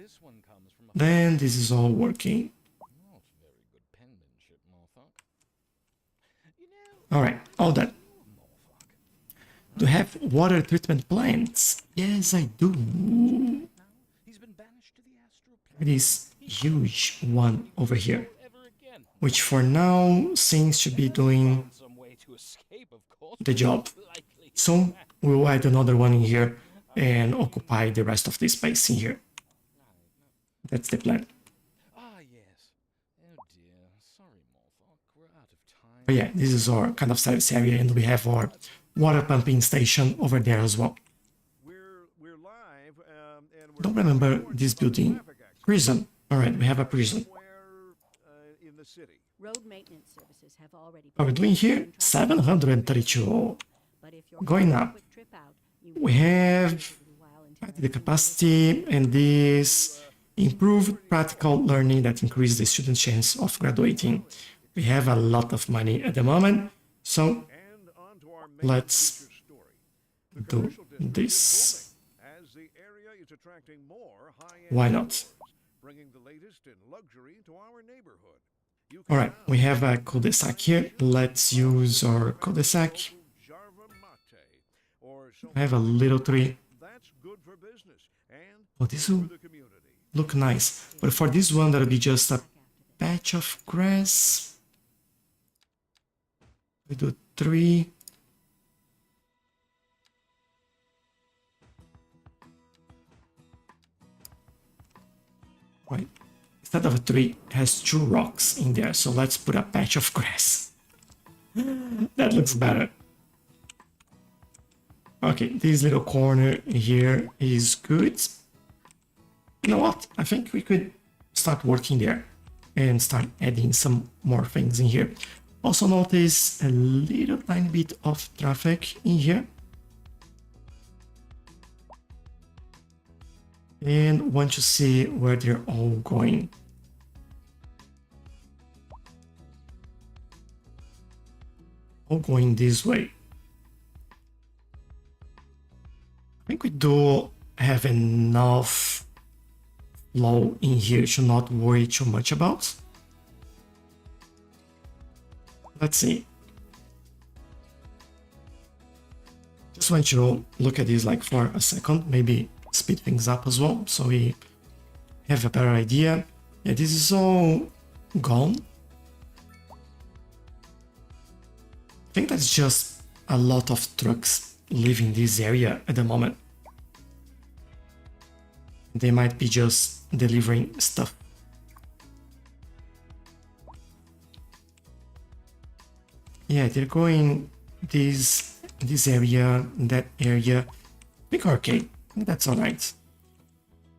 Then this is all working. Alright, all done. Do you have water treatment plants? Yes, I do. This huge one over here, which for now seems to be doing the job. Soon we'll add another one in here and occupy the rest of the space in here. That's the plan. But yeah, this is our kind of service area, and we have our water pumping station over there as well. Don't remember this building. Prison. Alright, we have a prison. What are we doing here? 732. Going up. We have the capacity and this improved practical learning that increases the student's chance of graduating. We have a lot of money at the moment, so let's do this. Why not? Alright, we have a cul-de-sac here. Let's use our cul-de-sac. I have a little tree. Oh, this will look nice. But for this one, that'll be just a patch of grass. We do 3. Right. Instead of a tree, it has 2 rocks in there. So let's put a patch of grass. That looks better. Okay, this little corner here is good. You know what? I think we could start working there and start adding some more things in here. Also notice a little tiny bit of traffic in here. And want to see where they're all going. all going this way. I think we do have enough flow in here to not worry too much about. Let's see. Just want you to look at this like for a second, maybe speed things up as well, so we have a better idea. Yeah, this is all gone. I think that's just a lot of trucks leaving this area at the moment. They might be just delivering stuff. Yeah, they're going this area, that area. I think okay, I think that's alright.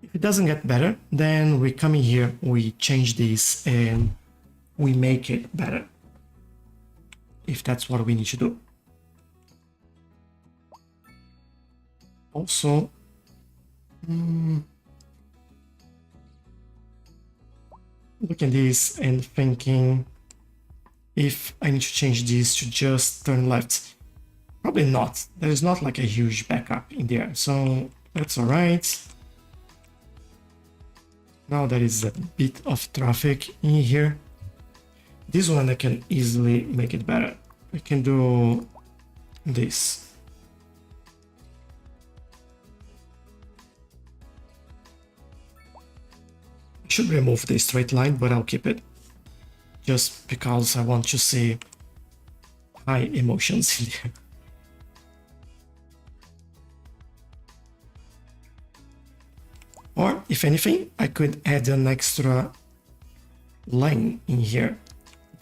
If it doesn't get better, then we come in here, we change this, and we make it better. If that's what we need to do. Also, looking at this and thinking if I need to change this to just turn left. Probably not. There is not like a huge backup in there, so that's alright. Now there is a bit of traffic in here. This one I can easily make it better. I can do this. I should remove the straight line, but I'll keep it. Just because I want to see high emotions in there. Or, if anything, I could add an extra lane in here.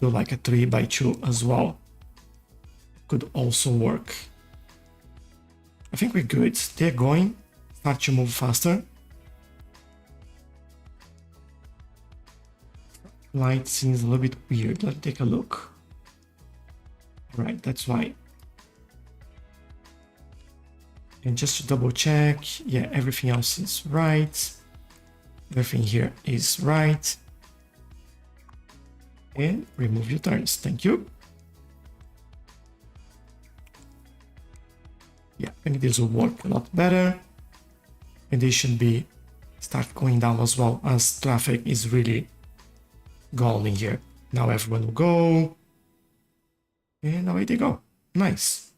Do like a 3x2 as well. Could also work. I think we're good. They're going. Start to move faster. Light seems a little bit weird. Let's take a look. Right, that's why. And just to double check, yeah, everything else is right. Everything here is right. And remove your turns. Thank you. Yeah, I think this will work a lot better. And they should be start going down as well as traffic is really gone in here. Now everyone will go. And away they go. Nice.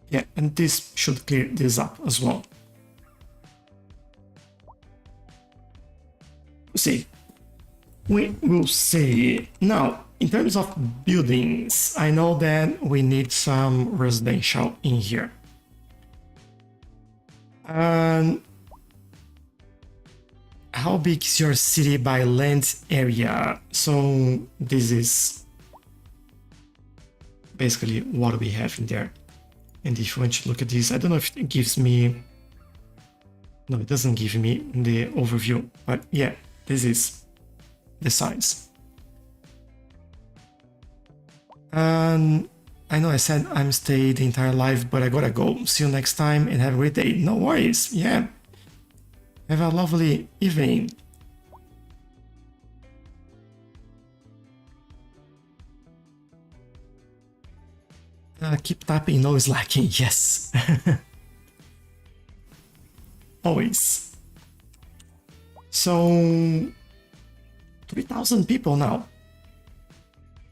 Yeah, and this should clear this up as well. We'll see. We will see. Now, in terms of buildings, I know that we need some residential in here. How big is your city by land area? So this is basically what we have in there. And if you want to look at this, I don't know if it gives me... No, it doesn't give me the overview, but yeah, this is the size. And I know I said I'm staying the entire life, but I gotta go. See you next time and have a great day. No worries, yeah. Have a lovely evening. Keep tapping, no is lacking, yes. Always. So, 3,000 people now.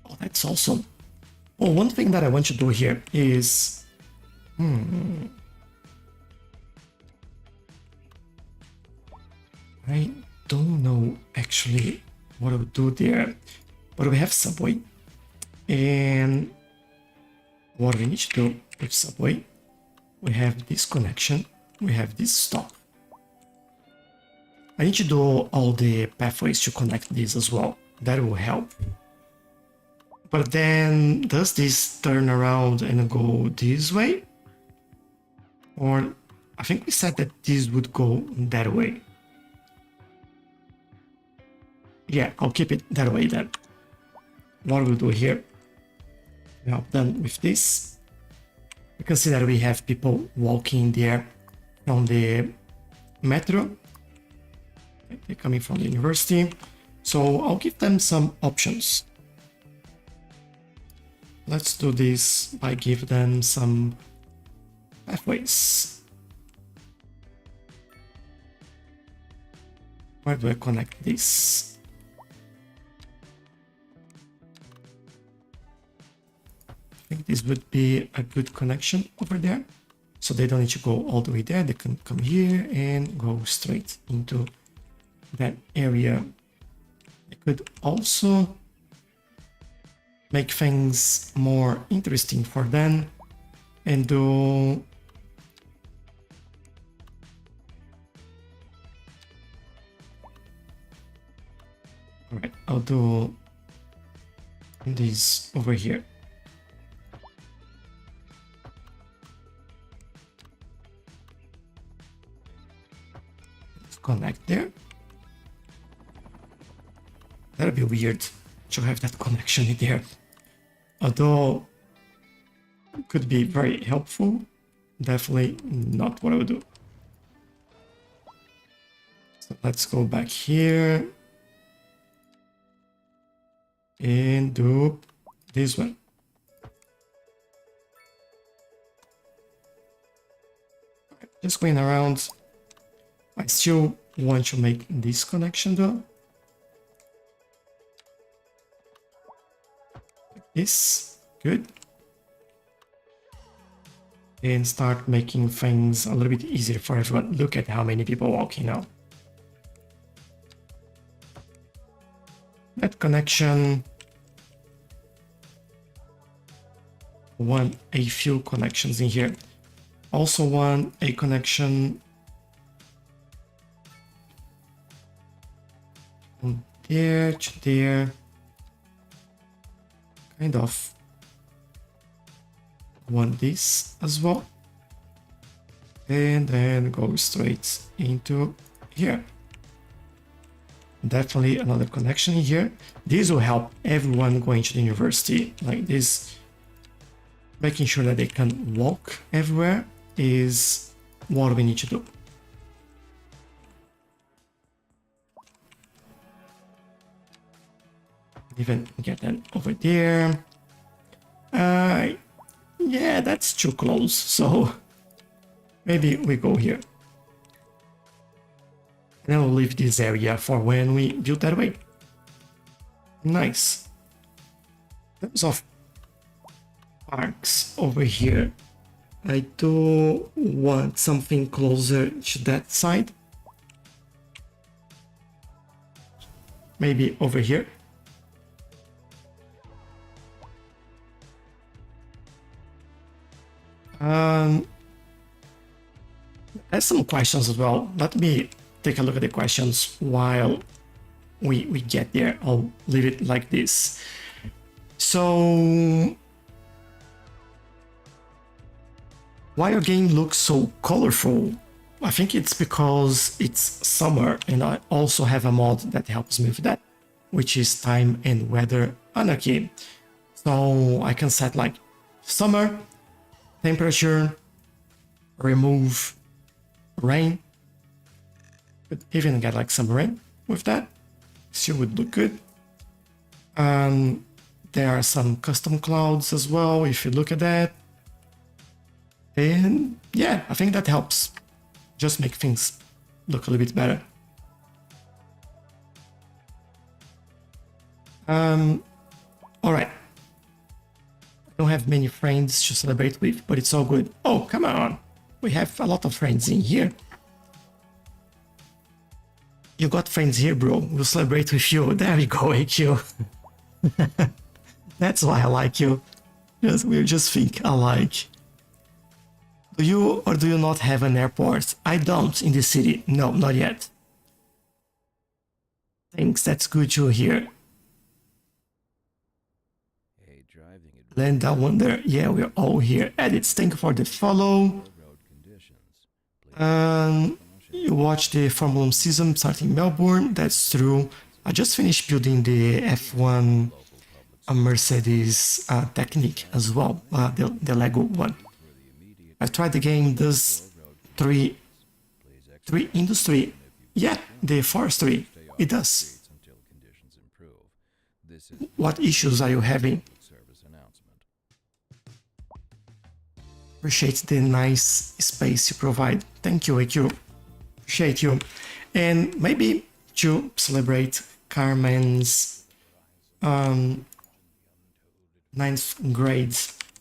Oh, that's awesome. Oh, one thing that I want to do here is... I don't know actually what I would do there, but we have subway, and what we need to do with subway, we have this connection, we have this stop. I need to do all the pathways to connect these as well. That will help. But then, does this turn around and go this way? Or, I think we said that this would go that way. Yeah, I'll keep it that way then. What we'll do here, now done with this, you can see that we have people walking there from the metro. They're coming from the university. So I'll give them some options. let's do this by give them some pathways. Where do I connect this? I think this would be a good connection over there. So they don't need to go all the way there. They can come here and go straight into that area. I could also make things more interesting for them and do all right, I'll do this over here. Let's connect there. That'd be weird to have that connection in there. Although it could be very helpful, definitely not what I would do. So let's go back here and do this one. Just going around. I still want to make this connection though. This, good. And start making things a little bit easier for everyone. Look at how many people walking now. That connection. Want a few connections in here. Also want a connection from there to there. Kind of want this as well, and then go straight into here. Definitely another connection in here. This will help everyone going to the university. Like this, making sure that they can walk everywhere is what we need to do. Even get that over there. Yeah, that's too close, so maybe we go here. And then we'll leave this area for when we build that way. Nice. In terms of parks over here, I do want something closer to that side. Maybe over here. There's some questions as well. Let me take a look at the questions while we get there. I'll leave it like this. So, why your game looks so colorful? I think it's because it's summer, and I also have a mod that helps me with that, which is time and weather anarchy. So I can set like summer, temperature, remove rain. Could even get like some rain with that. Still would look good. There are some custom clouds as well, if you look at that. And yeah, I think that helps. Just make things look a little bit better. All right. I don't have many friends to celebrate with, but it's all good. Oh, come on. We have a lot of friends in here. You got friends here, bro. We'll celebrate with you. There we go, AQ. That's why I like you. We just think alike. Do you or do you not have an airport? I don't in this city. No, not yet. Thanks, that's good to hear. Hey, driving advice. Land down wonder. Yeah, we're all here. Edits, thank you for the follow. Road conditions. You watch the Formula 1 season starting in Melbourne. That's true. I just finished building the F1 Mercedes Technique as well, the Lego one. I tried the game. Does three industry? Yeah, the forestry. It does. Until conditions improve. This is What issues are you having? service announcement. Appreciate the nice space you provide. Thank you, AQ. Appreciate you. And maybe to celebrate Carmen's 9th grade,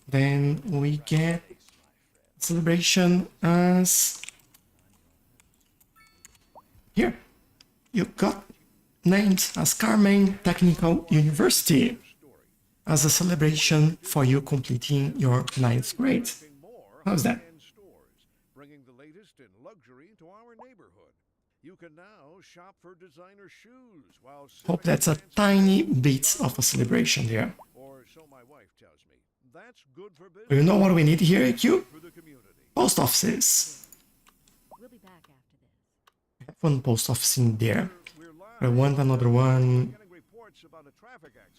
then we get celebration as here. You got named as Carmen Technical University as a celebration for you completing your 9th grade. How's that? Bringing the latest in luxury to our neighborhood. You can now shop for designer shoes while Hope that's a tiny bit of a celebration there. or so my wife tells me. That's good for business. You know what we need here, AQ? For the community. Post offices. We'll be back after this. Have one post office in there. We're I live. want another one. Getting reports about a traffic accident.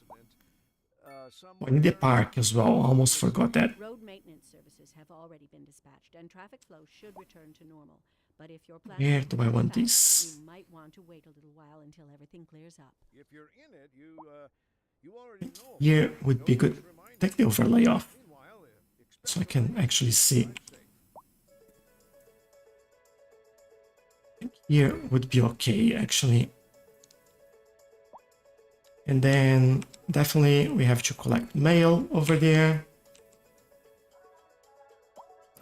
I need a park as well. Almost forgot that. Road maintenance services have already been dispatched, and traffic flow should return to normal. But if you're planning Where to do I go want fast, this? you might want to wait a little while until everything clears up. If you're in it, you already know. Here would be good. Take the overlay off Meanwhile, so I can actually see. I think here would be okay, actually. And then definitely we have to collect mail over there.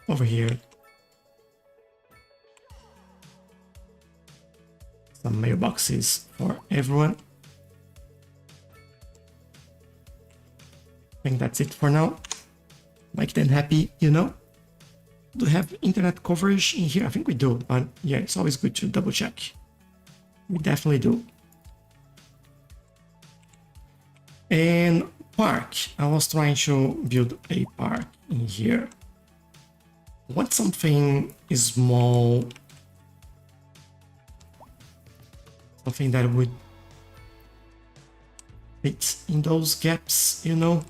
Over here. Some mailboxes for everyone. I think that's it for now. Make them happy, you know. Do we have internet coverage in here? I think we do, but yeah, it's always good to double check. We definitely do. And park. I was trying to build a park in here. Want something small. Something that would fit in those gaps, you know.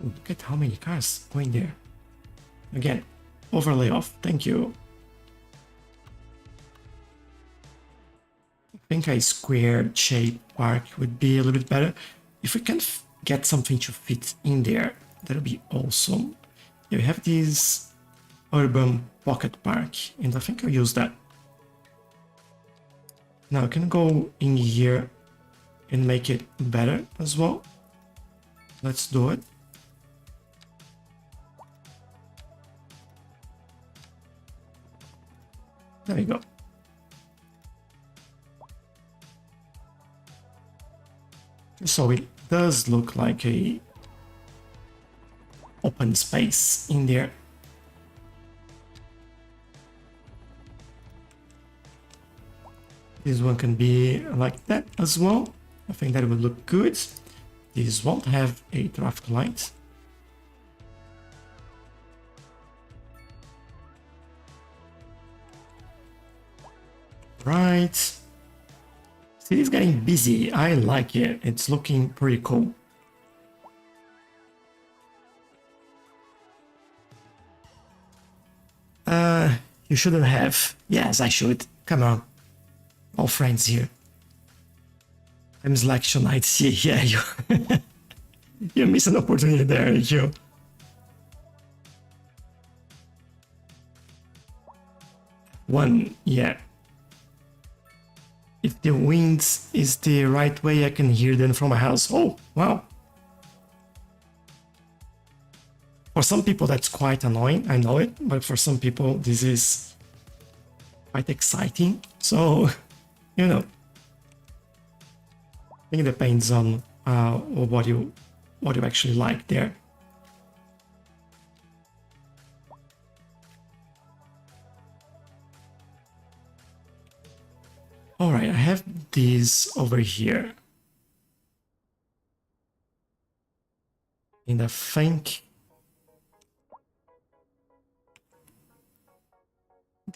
Look at how many cars going there. Again, overlay off. Thank you. I think a square shape park would be a little bit better. If we can get something to fit in there, that'll be awesome. Yeah, we have this urban pocket park, and I think I'll use that. Now I can go in here and make it better as well. Let's do it. There we go. So it does look like a open space in there. This one can be like that as well. I think that would look good. This won't have a traffic light. Right. City's getting busy. I like it. It's looking pretty cool. You shouldn't have. Yes, I should. Come on. All friends here. I'm selection nights. Yeah, you you miss an opportunity there, you. One, yeah. If the wind is the right way, I can hear them from my house. Oh, wow. For some people, that's quite annoying. I know it, but for some people, this is quite exciting. So, you know, I think it depends on what you actually like there. All right, I have these over here. And I think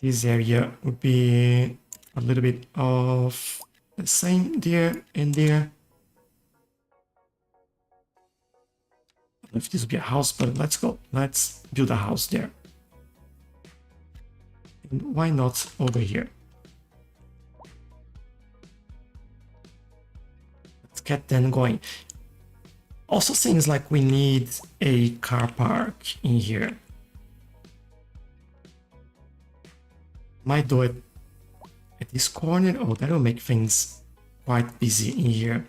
this area would be a little bit of the same there and there. I don't know if this would be a house, but let's go. Let's build a house there. And why not over here? Let's get them going. Also seems like we need a car park in here. Might do it at this corner. Oh, that will make things quite busy in here.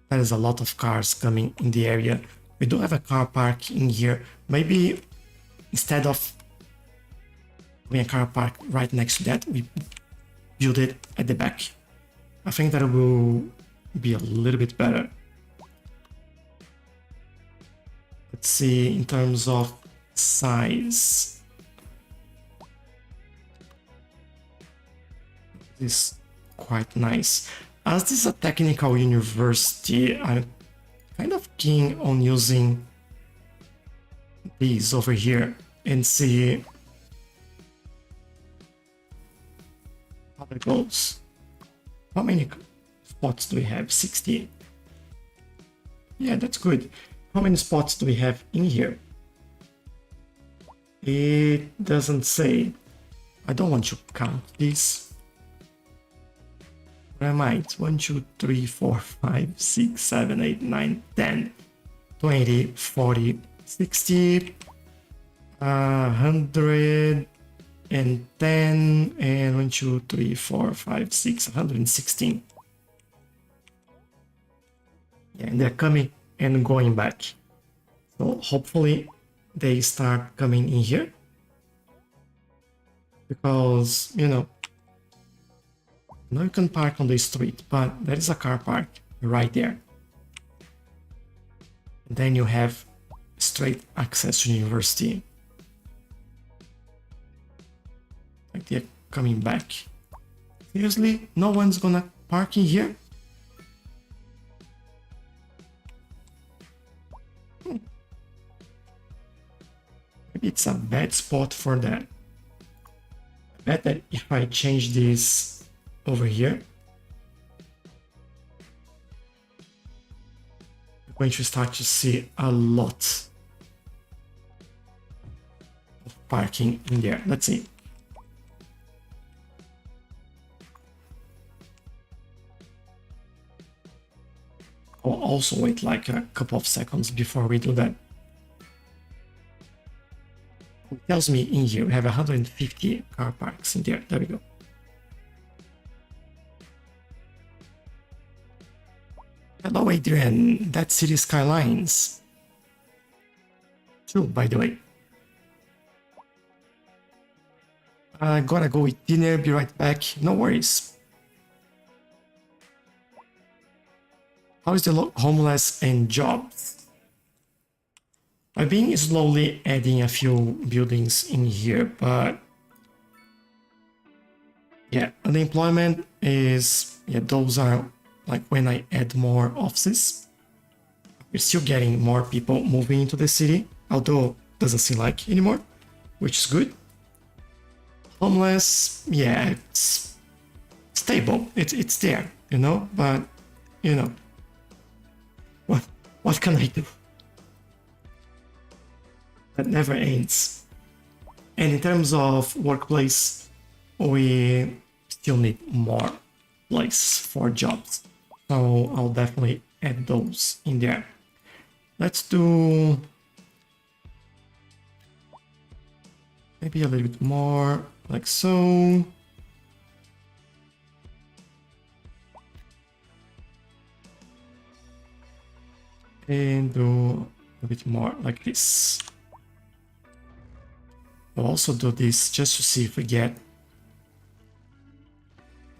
There is a lot of cars coming in the area. We do have a car park in here. Maybe instead of doing a car park right next to that, we build it at the back. I think that will be a little bit better. Let's see in terms of size. This is quite nice. As this is a technical university, I'm kind of keen on using these over here and see how that goes. How many spots do we have? 60. Yeah, that's good. How many spots do we have in here? It doesn't say. I don't want to count this. I might. 1, 2, 3, 4, 5, 6, 7, 8, 9, 10, 20, 40, 60, 110, and 1, 2, 3, 4, 5, 6, 116. Yeah, and they're coming and going back. So hopefully they start coming in here. Because, you know, now you can park on the street, but there is a car park right there. And then you have straight access to the university. Like they're coming back. Seriously? No one's gonna park in here? Maybe it's a bad spot for that. I bet that if I change this over here, we're going to start to see a lot of parking in there. Let's see. I'll also wait like a couple of seconds before we do that. It tells me in here we have 150 car parks in there. There we go. Hello, Adrian. That's Cities Skylines. True, by the way. I gotta go eat dinner, be right back. No worries. How is the homeless and jobs? I've been slowly adding a few buildings in here, but yeah, unemployment is, yeah, those are like when I add more offices. We're still getting more people moving into the city, although doesn't seem like anymore, which is good. Homeless, yeah, it's stable. It's there, you know, but you know, what can I do? That never ends. And in terms of workplace, we still need more places for jobs. So I'll definitely add those in there. Let's do maybe a little bit more, like so. And do a bit more like this. We'll also do this just to see if we get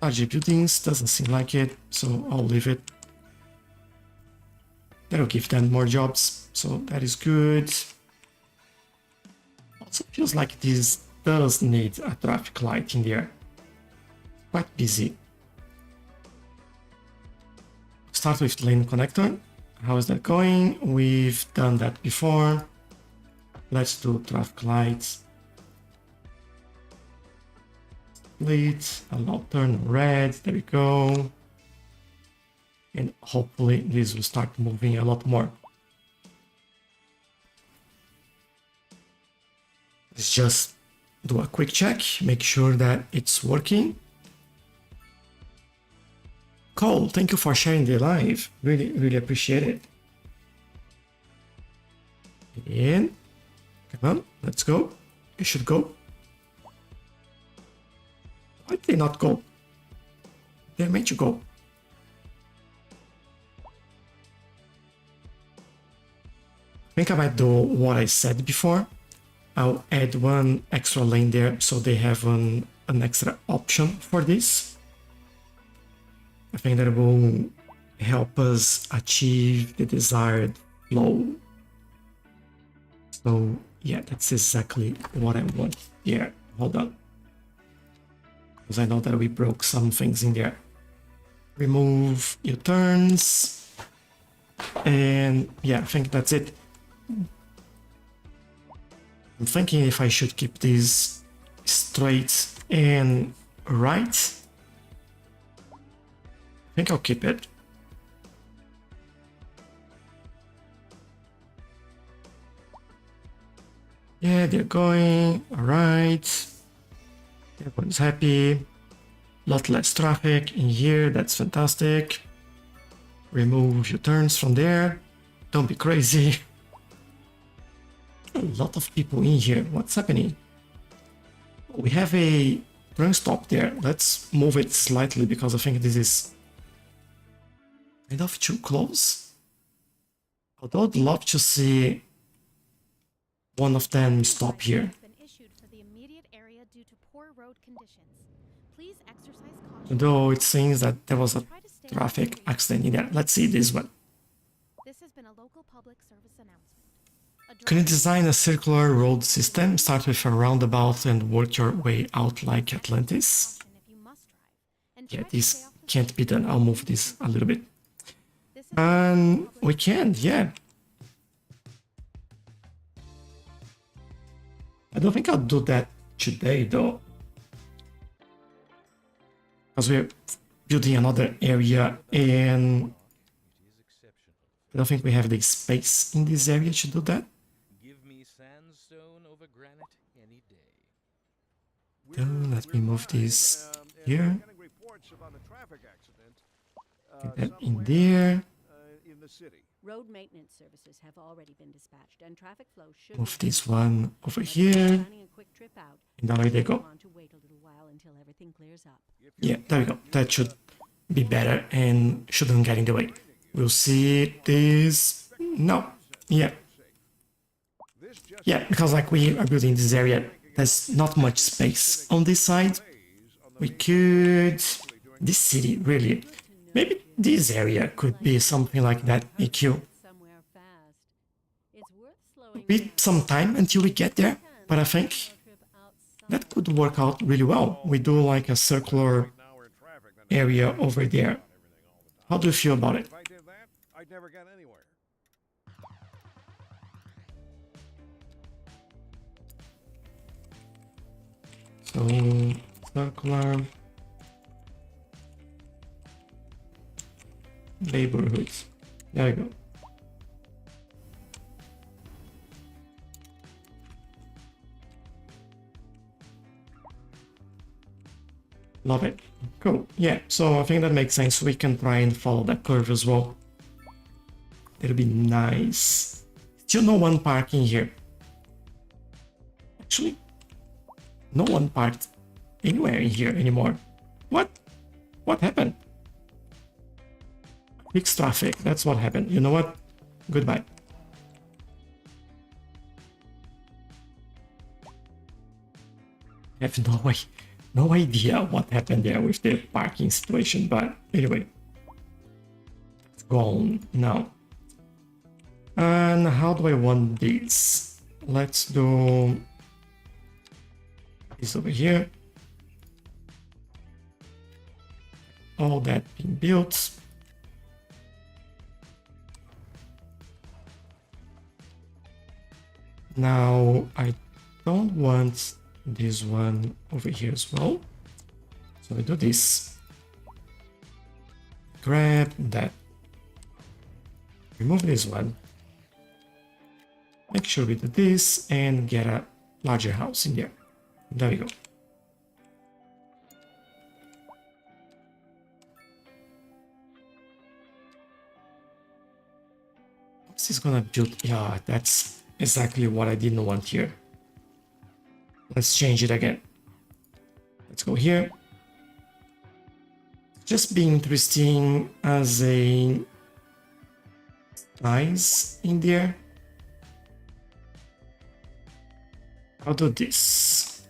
larger buildings. Doesn't seem like it, so I'll leave it. That'll give them more jobs, so that is good. Also feels like this does need a traffic light in there. Quite busy. Start with lane connector. How is that going? We've done that before. Let's do traffic lights. Split, allow turn red, there we go. And hopefully this will start moving a lot more. Let's just do a quick check, make sure that it's working. Cole, thank you for sharing the live. Really, really appreciate it. And come on, let's go. You should go. Why did they not go? They're meant to go. I think I might do what I said before. I'll add one extra lane there so they have an extra option for this. I think that will help us achieve the desired flow. So yeah, that's exactly what I want. Yeah, hold on. Because I know that we broke some things in there. Remove U-turns. And yeah, I think that's it. I'm thinking if I should keep this straight and right. I think I'll keep it. Yeah, they're going. Alright. Everyone's happy. Lot less traffic in here. That's fantastic. Remove your turns from there. Don't be crazy. A lot of people in here. What's happening? We have a train stop there. Let's move it slightly because I think this is kind of too close. Although I'd love to see one of them stop here. Has been issued for the immediate area due to poor road conditions. Please exercise caution. Though it seems that there was a Try to stay traffic away. accident in there. Let's see this one. This has been a local public service announcement. Can you design a circular road system? Start with a roundabout and work your way out like Atlantis. Yeah, this can't be done. I'll move this a little bit. And we can, yeah. I don't think I'll do that today though. Because we're building another area and I don't think we have the space in this area to do that. Give me sandstone over granite any day. Let me move this here. Get that in there. In the city. Road maintenance services have already been dispatched, and traffic flow should Move return this to normal. one over But if here. you're planning a quick trip out, And away they you go. want to wait a little while until everything clears up. Yeah, there we go. That should be better and shouldn't get in the way. We'll see this. No. Yeah. Yeah, because like we are building this area, there's not much space on this side. We could... This city, really. Maybe this area could be something like that, EQ. Somewhere fast. It's worth slowing Be some time until we get there, but I think that could work out really well. We do like a circular area over there. How do you feel about it? If I did that, I'd never get anywhere. So, circular neighborhoods. There we go. Love it. Cool. Yeah, so I think that makes sense. We can try and follow that curve as well. It'll be nice. Still no one parking here. Actually, no one parked anywhere in here anymore. What? What happened? Fixed traffic. That's what happened. You know what? Goodbye. I have no idea what happened there with the parking situation, but anyway. It's gone now. And how do I want this? Let's do this over here. All that being built. Now I don't want this one over here as well. So I do this. Grab that. Remove this one. Make sure we do this and get a larger house in there. There we go. This is gonna build. Yeah, that's exactly what I didn't want here. Let's change it again. Let's go here. Just be interesting as a size in there. I'll do this.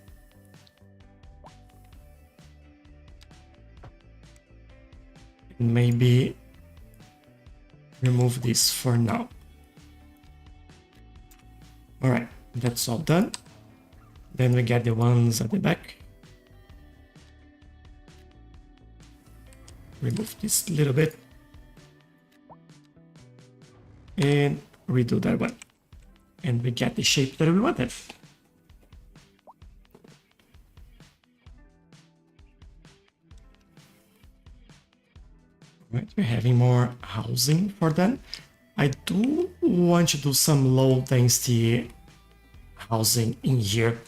Maybe remove this for now. All right, that's all done. Then we get the ones at the back. Remove this little bit. And redo that one. And we get the shape that we wanted. Right, we're having more housing for them. I do want to do some low density housing in here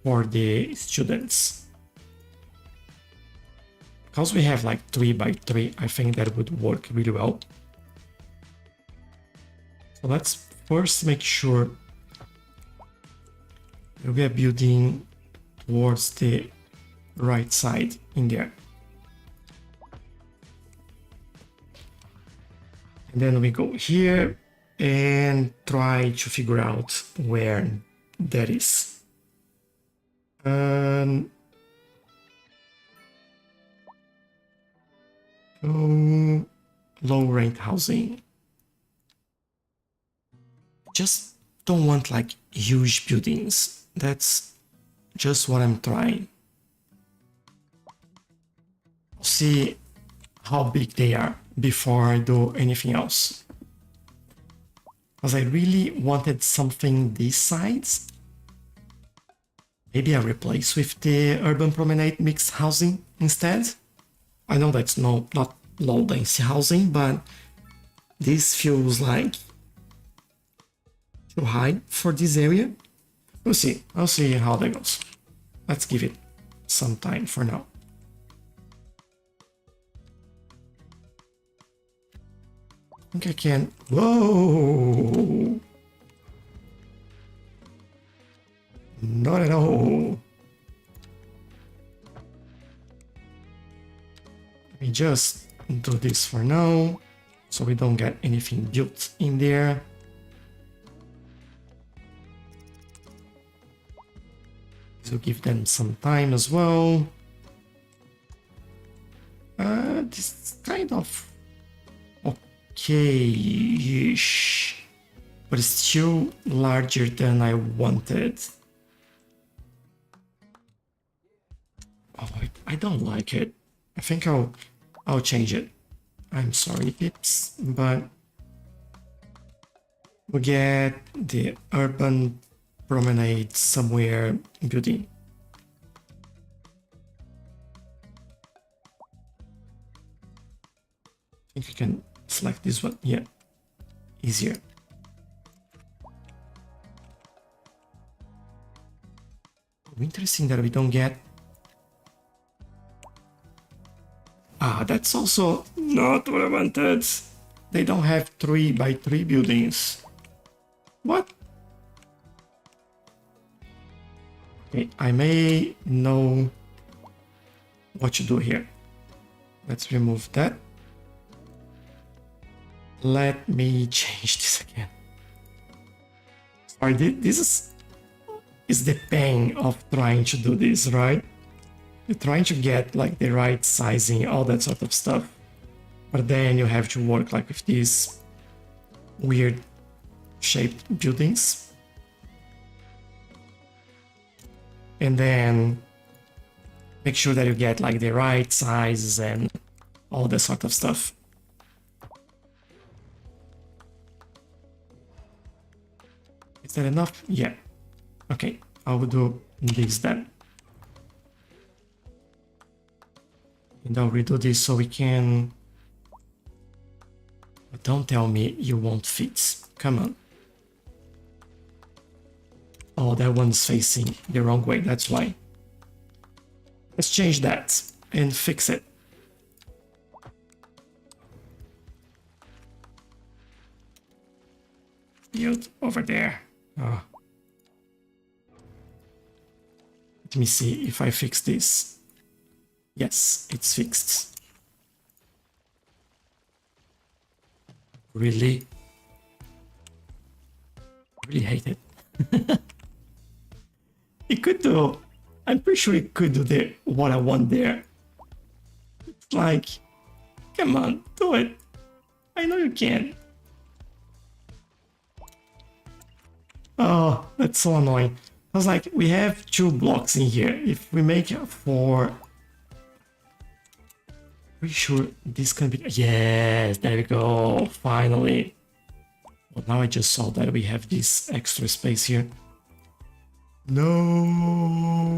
for the students. Because we have like 3 by 3, I think that would work really well. So let's first make sure we are building towards the right side in there. And then we go here and try to figure out where that is. Low rent housing. Just don't want like huge buildings. That's just what I'm trying. See how big they are before I do anything else. Because I really wanted something this size. Maybe I replace with the urban promenade mixed housing instead. I know that's not low density housing, but this feels like too high for this area. We'll see. I'll see how that goes. Let's give it some time for now. I think I can. Whoa! Not at all. Let me just do this for now, so we don't get anything built in there. So give them some time as well. This is kind of okay-ish, but it's still larger than I wanted. Oh, I don't like it. I think I'll change it. I'm sorry, peeps, but we get the urban promenade somewhere building. I think I can select this one. Yeah, easier. Interesting that we don't get. That's also not what I wanted. They don't have 3 by 3 buildings. What? Okay, I may know what to do here. Let's remove that. Let me change this again. Sorry, this is the pain of trying to do this, right? You're trying to get like the right sizing, all that sort of stuff. But then you have to work like with these weird shaped buildings. And then make sure that you get like the right sizes and all that sort of stuff. Is that enough? Yeah. Okay, I will do this then. And I'll redo this so we can... But don't tell me you won't fit. Come on. Oh, that one's facing the wrong way, that's why. Let's change that and fix it. Build over there. Ah. Let me see if I fix this. Yes, it's fixed. Really? Really hate it. It could do. I'm pretty sure it could do what I want there. It's like, come on, do it. I know you can. Oh, that's so annoying. I was like, we have 2 blocks in here. If we make 4, pretty sure this can be. Yes, there we go. Finally. Well, now I just saw that we have this extra space here. No.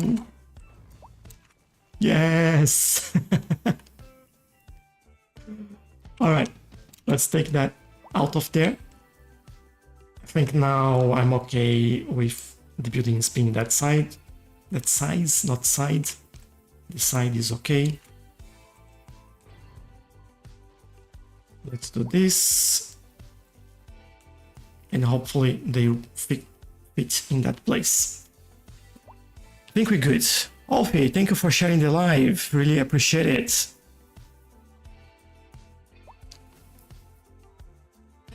Yes. All right, let's take that out of there. I think now I'm okay with the buildings being that side. That size, not side. The side is okay. Let's do this. And hopefully they fit in that place. I think we're good. Alfie, thank you for sharing the live. Really appreciate it.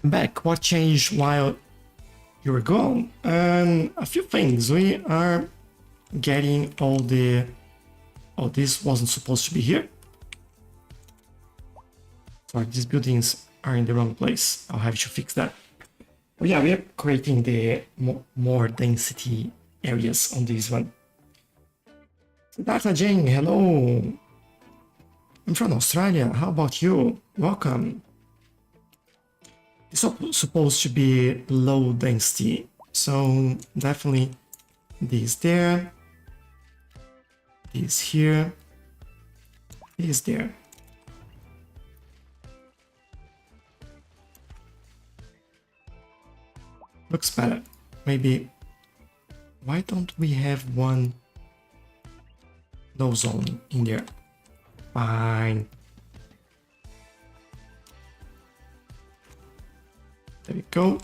I'm back. What changed while you were gone? A few things. We are getting all the... Oh, this wasn't supposed to be here. Sorry, these buildings are in the wrong place. I'll have to fix that. But yeah, we are creating the more density areas on this one. Dr. Jane, hello. I'm from Australia. How about you? Welcome. It's supposed to be low density, so definitely this there, this here, this there. Looks better. Maybe, why don't we have one no zone in there? Fine. There we go.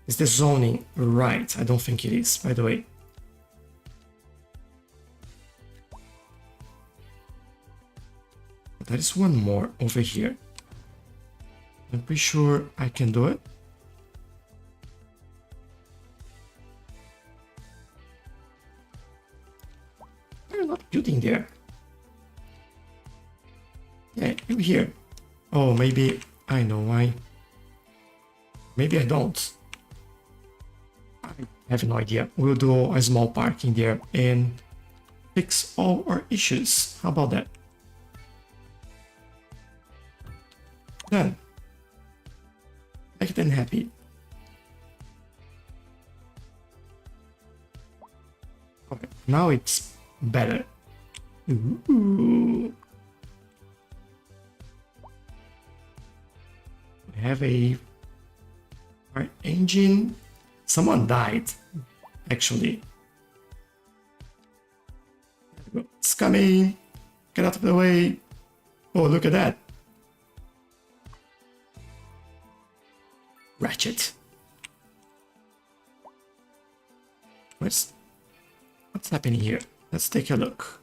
Is the zoning right? I don't think it is, by the way. There is one more over here. I'm pretty sure I can do it. They're not building there. Yeah, in here. Oh, maybe I know why. Maybe I don't. I have no idea. We'll do a small park in there and fix all our issues. How about that? Done. Make them happy. Okay, now it's better. Ooh. We have a our engine. Someone died, actually. It's coming. Get out of the way. Oh, look at that. Ratchet. What's happening here? Let's take a look.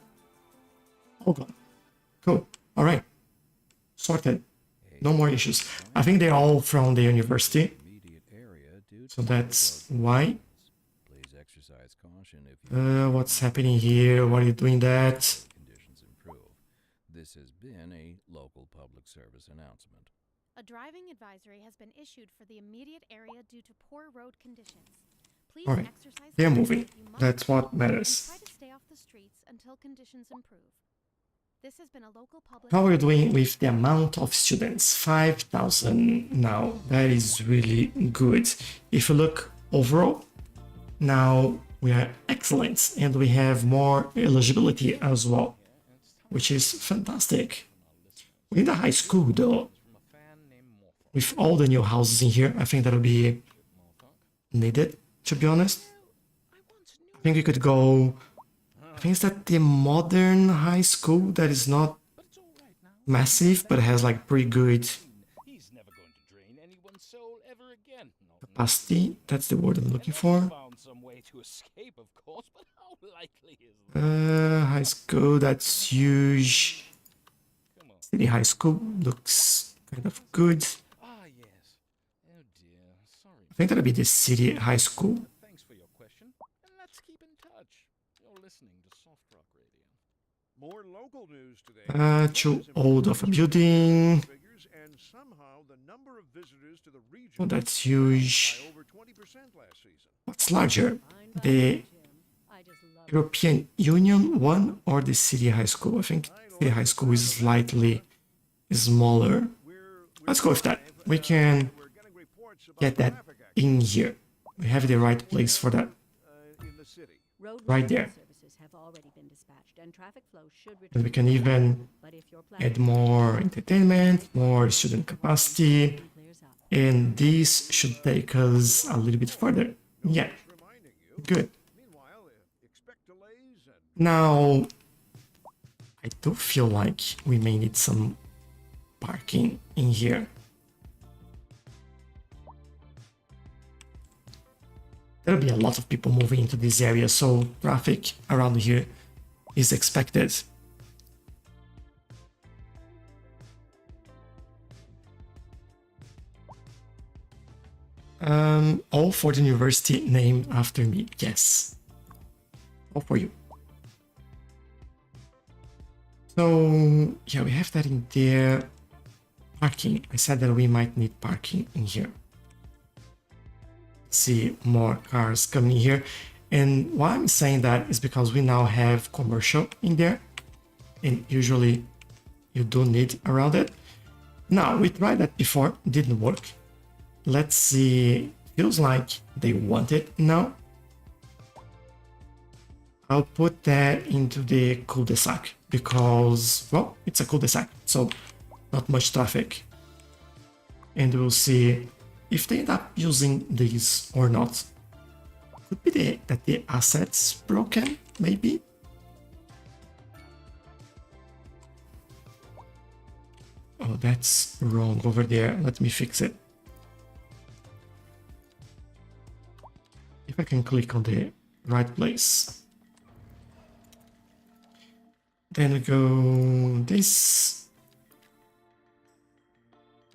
Hold on. Cool. All right. Sorted. No more issues. I think they're all from the university. So that's why. Please exercise caution if What's happening here? Why are you doing that? conditions improve. This has been a local public service announcement. A driving advisory has been issued for the immediate area due to poor road conditions. Please All right. exercise They're caution moving. if you must That's what and matters. try to stay off the streets until conditions improve. This has been a local public. How are you doing with the amount of students? 5,000 now. That is really good. If you look overall, now we are excellent and we have more eligibility as well, which is fantastic. We're in the high school though. With all the new houses in here, I think that'll be needed, to be honest. I think we could go... I think it's that the modern high school that is not massive, but has like pretty good He's never going to drain anyone's soul ever again. No. capacity. That's the word I'm looking for. Found some way to escape, of course, but how likely is that? High school, that's huge. Come on. City high school looks kind of good. Ah, yes. Oh dear. Sorry. I think that'll be the city high school. Thanks for your question, and let's keep in touch. You're listening to Soft Rock Radio. More local news today. Too old of a building. Figures, and somehow the number of visitors to the region Oh, that's huge. by over 20% last season. What's larger? Fine by The me, Jim. I just love it. European Union one or the city high school? I think city high school is slightly smaller. Let's go with that. We can We're getting reports about get that traffic accidents, in here. We have the right place for that. in the city. Road Right repair there. services have already been dispatched, and traffic flow should And return. we can even But if your add more entertainment, more student capacity, clears up, and this should take us a little bit further. Yeah, Reminding you. good. Meanwhile, expect delays and Now, I do feel like we may need some parking in here. There'll be a lot of people moving into this area, so traffic around here is expected. All for the university named after me. Yes. All for you. So, yeah, we have that in there. Parking. I said that we might need parking in here. See more cars coming here. And why I'm saying that is because we now have commercial in there. And usually you do need around it. Now, we tried that before. Didn't work. Let's see. Feels like they want it now. I'll put that into the cul-de-sac because, well, it's a cul-de-sac, so not much traffic. And we'll see if they end up using these or not. Could be that the asset's broken, maybe? Oh, that's wrong over there. Let me fix it. If I can click on the right place. Then we go this.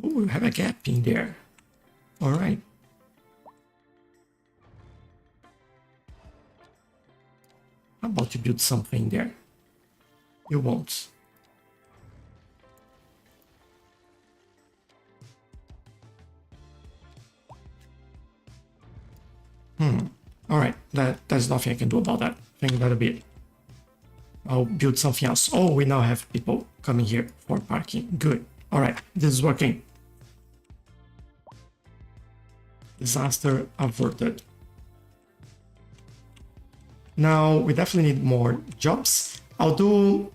Oh, we have a gap in there. All right. How about you build something there? You won't. All right. There's nothing I can do about that. I think that'll be it. I'll build something else. Oh, we now have people coming here for parking. Good. All right, this is working. Disaster averted. Now, we definitely need more jobs. I'll do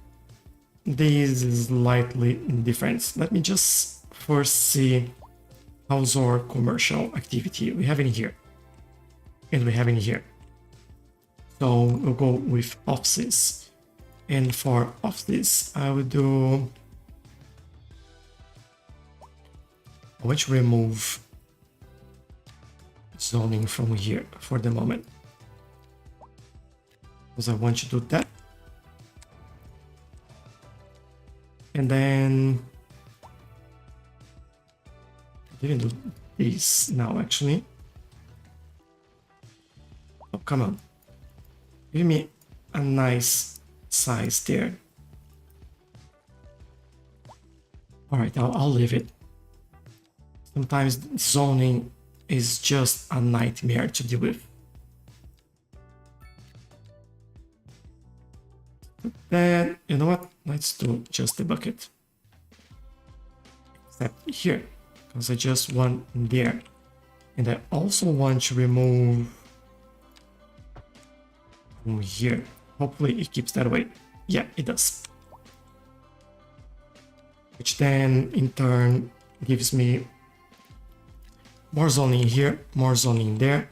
these slightly different. Let me just first see how's our commercial activity. We have it here. And we have it here. So we'll go with offices. And for office, I will do. I want to remove zoning from here for the moment. Because I want to do that. And then I didn't do this now actually. Oh, come on. Give me a nice size there. All right, I'll leave it. Sometimes zoning is just a nightmare to deal with. Then, you know what? Let's do just the bucket. Except here, because I just want there. And I also want to remove from here. Hopefully it keeps that way. Yeah, it does. Which then, in turn, gives me more zoning here, more zoning there.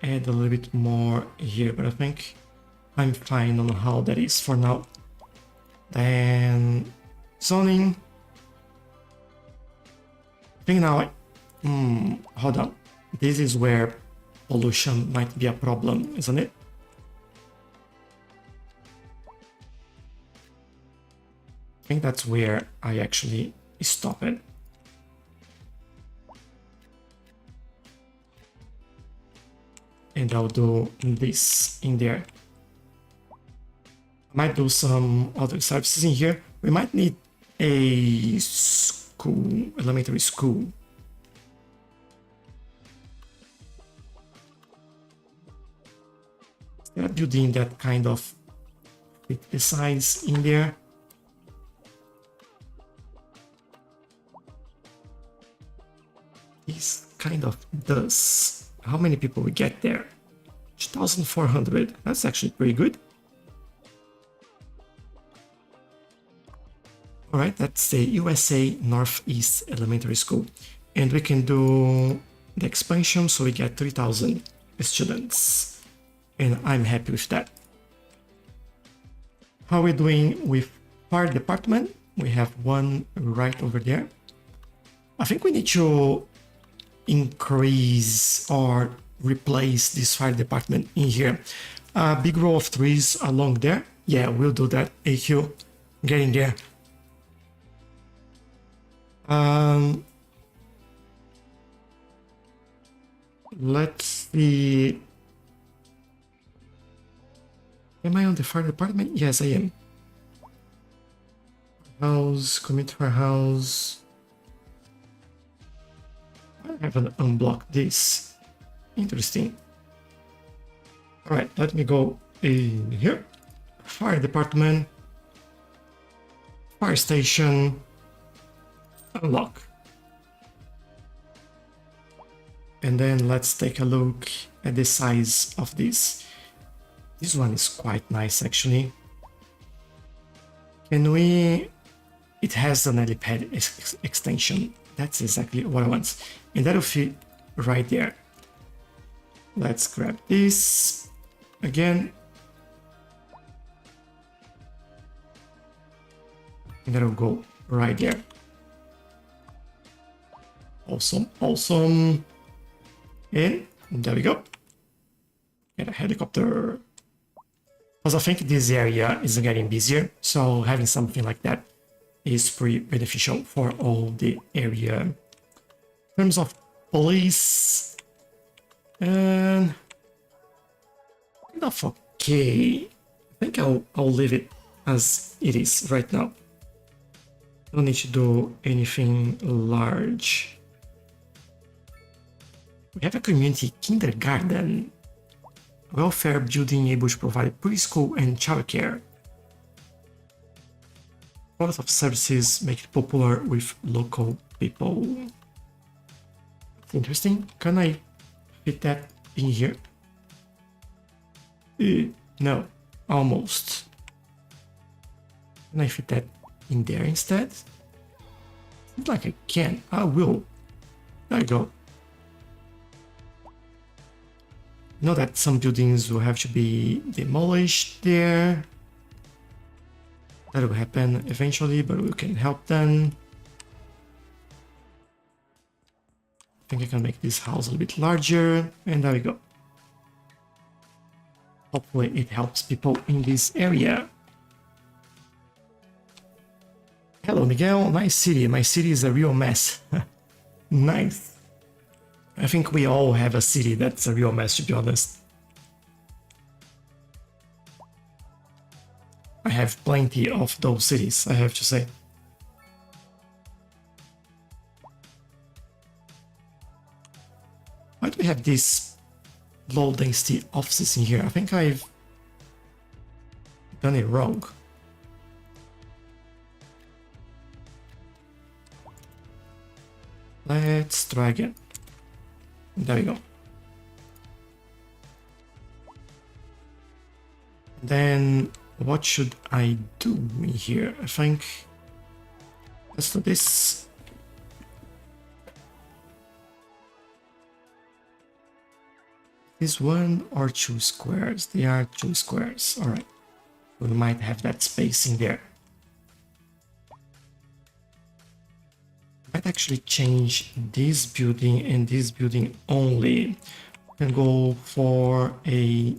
Add a little bit more here, but I think I'm fine on how that is for now. Then zoning. I think now hold on. This is where pollution might be a problem, isn't it? I think that's where I actually stop it. And I'll do this in there. I might do some other services in here. We might need a school, elementary school. They're building that kind of fit the size in there. This kind of does. How many people we get there? 2,400. That's actually pretty good. Alright, that's the USA Northeast Elementary School. And we can do the expansion, so we get 3,000 students. And I'm happy with that. How are we doing with fire department? We have one right over there. I think we need to increase or replace this fire department in here. Big row of trees along there. Yeah, we'll do that. AQ, get in there. Let's see. Am I on the fire department? Yes, I am. House, commit for house. I haven't unblocked this. Interesting. Alright, let me go in here. Fire department. Fire station. Unlock. And then let's take a look at the size of this. This one is quite nice actually. Can we... It has an helipad extension. That's exactly what I want. And that'll fit right there. Let's grab this again. And that'll go right there. Awesome, awesome. And there we go. Get a helicopter. Because I think this area is getting busier, so having something like that is pretty beneficial for all the area. In terms of police, and kind of okay. I think I'll leave it as it is right now. Don't need to do anything large. We have a community kindergarten. Welfare building able to provide preschool and childcare. A lot of services make it popular with local people. That's interesting. Can I fit that in here? No, almost. Can I fit that in there instead? Seems like I can. I will. There you go. Know that some buildings will have to be demolished there. That will happen eventually, but we can help them. I think I can make this house a little bit larger, and there we go. Hopefully it helps people in this area. Hello Miguel, nice city. My city is a real mess. Nice. I think we all have a city that's a real mess, to be honest. I have plenty of those cities, I have to say. Why do we have these low density offices in here? I think I've done it wrong. Let's try again. There we go. Then what should I do in here? I think let's do this. Is one or two squares? They are two squares. All right. We might have that space in there. Might actually change this building and this building only. Can go for a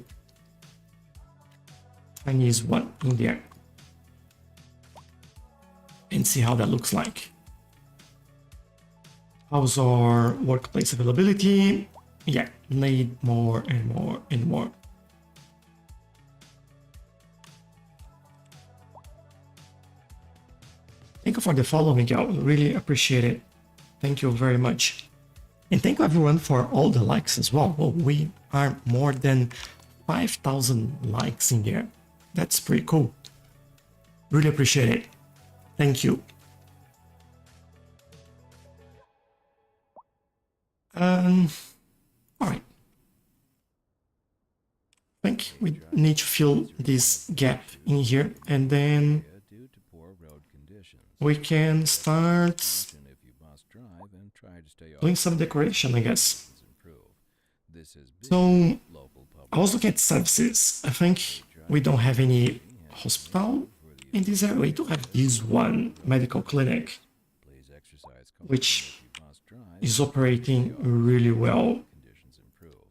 Chinese one in there and see how that looks like. How's our workplace availability? Yeah, need more and more and more. Thank you for the follow, Miguel. Really appreciate it. Thank you very much. And thank you everyone for all the likes as well. Well, we are more than 5,000 likes in there. That's pretty cool. Really appreciate it. Thank you. All right. I think we need to fill this gap in here, and then Due to poor road conditions. we can start If you must drive and try to stay doing off some decoration, I guess. improve. This has been So local public I was looking at services. I think we don't have any hospital in this area. We do have this one medical clinic, Please exercise which caution if you must drive. is operating really well. Conditions improve.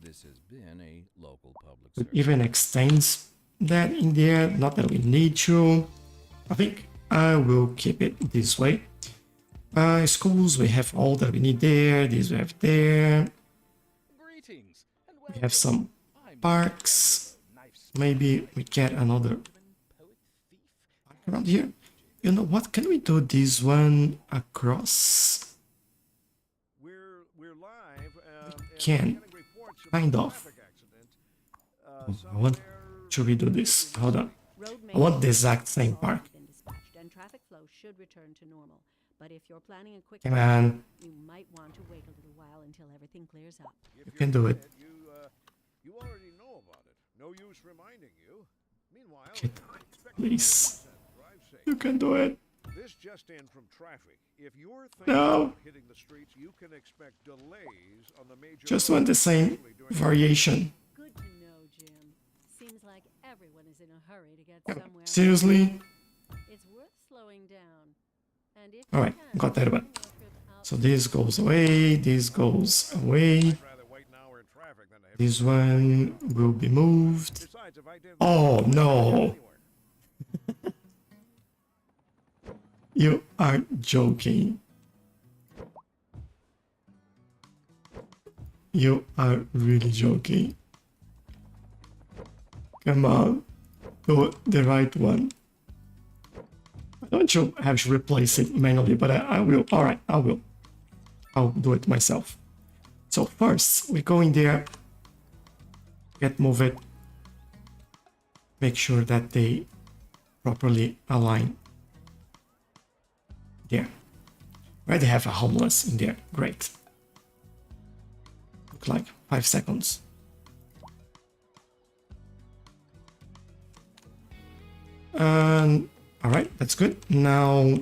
This has been a local public It service. even extends that in there. Not that we need to. I think I will keep it this way. Schools, we have all that we need there. These we have there. Greetings and We have some I'm parks. knife Maybe we get another poet thief. park around here. You know what? Can we do this one across? We're live. And Can. we're getting reports about Kind a of. traffic accident, I want. somewhere Should we do this? Hold on. Road I want the exact same maintenance has park. already been dispatched, and traffic flow should return to normal. But if you're planning a quick Come on. you might want to wait a little while until everything clears up. If You you're can do it. dead, you already know about it. No use reminding you. Meanwhile, Okay, do it, expect please. drive safe. You can do it. This just in from traffic. If you're thinking No. about hitting the streets, you can expect delays on the major Just roads, want the same especially during variation. Good to know, Jim. Seems like everyone is in a hurry to get somewhere. Seriously? It's worth slowing down. And if All you right, can, got that one. plan your trip out So this goes away, this goes away, I'd rather wait an hour in traffic than to have this one will be moved. Besides, if I did Oh that, no, anywhere. you are joking. You are really joking. Come on, do the right one. I don't you have to replace it manually, but I will. All right, I will. I'll do it myself. So first, we go in there, get move it, make sure that they properly align. There. Already have a homeless in there. Great. Look like 5 seconds. All right, that's good. Now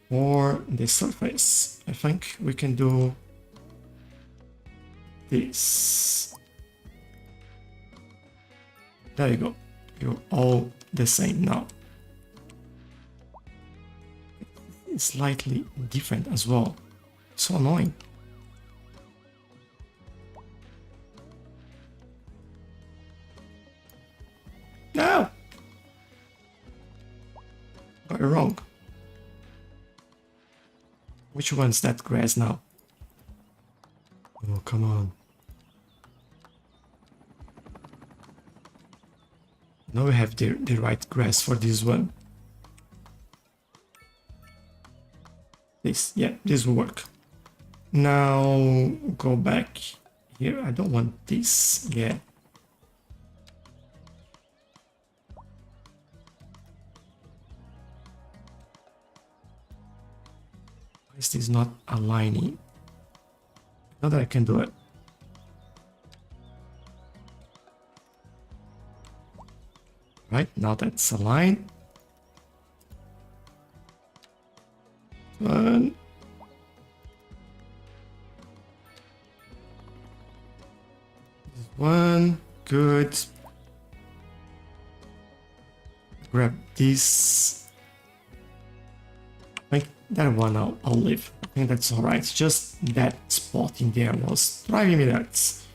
for the surface, I think we can do this. There you go. You're all the same now. It's slightly different as well. So annoying. No! Got it wrong. Which one's that grass now? Oh, come on. Now we have the right grass for this one. This, yeah, this will work. Now go back here. I don't want this. Yeah. Why is this not aligning? Now that I can do it. Right, now that's aligned. One. One. Good. Grab this. I think that one I'll leave. I think that's alright. Just that spot in there was driving me nuts.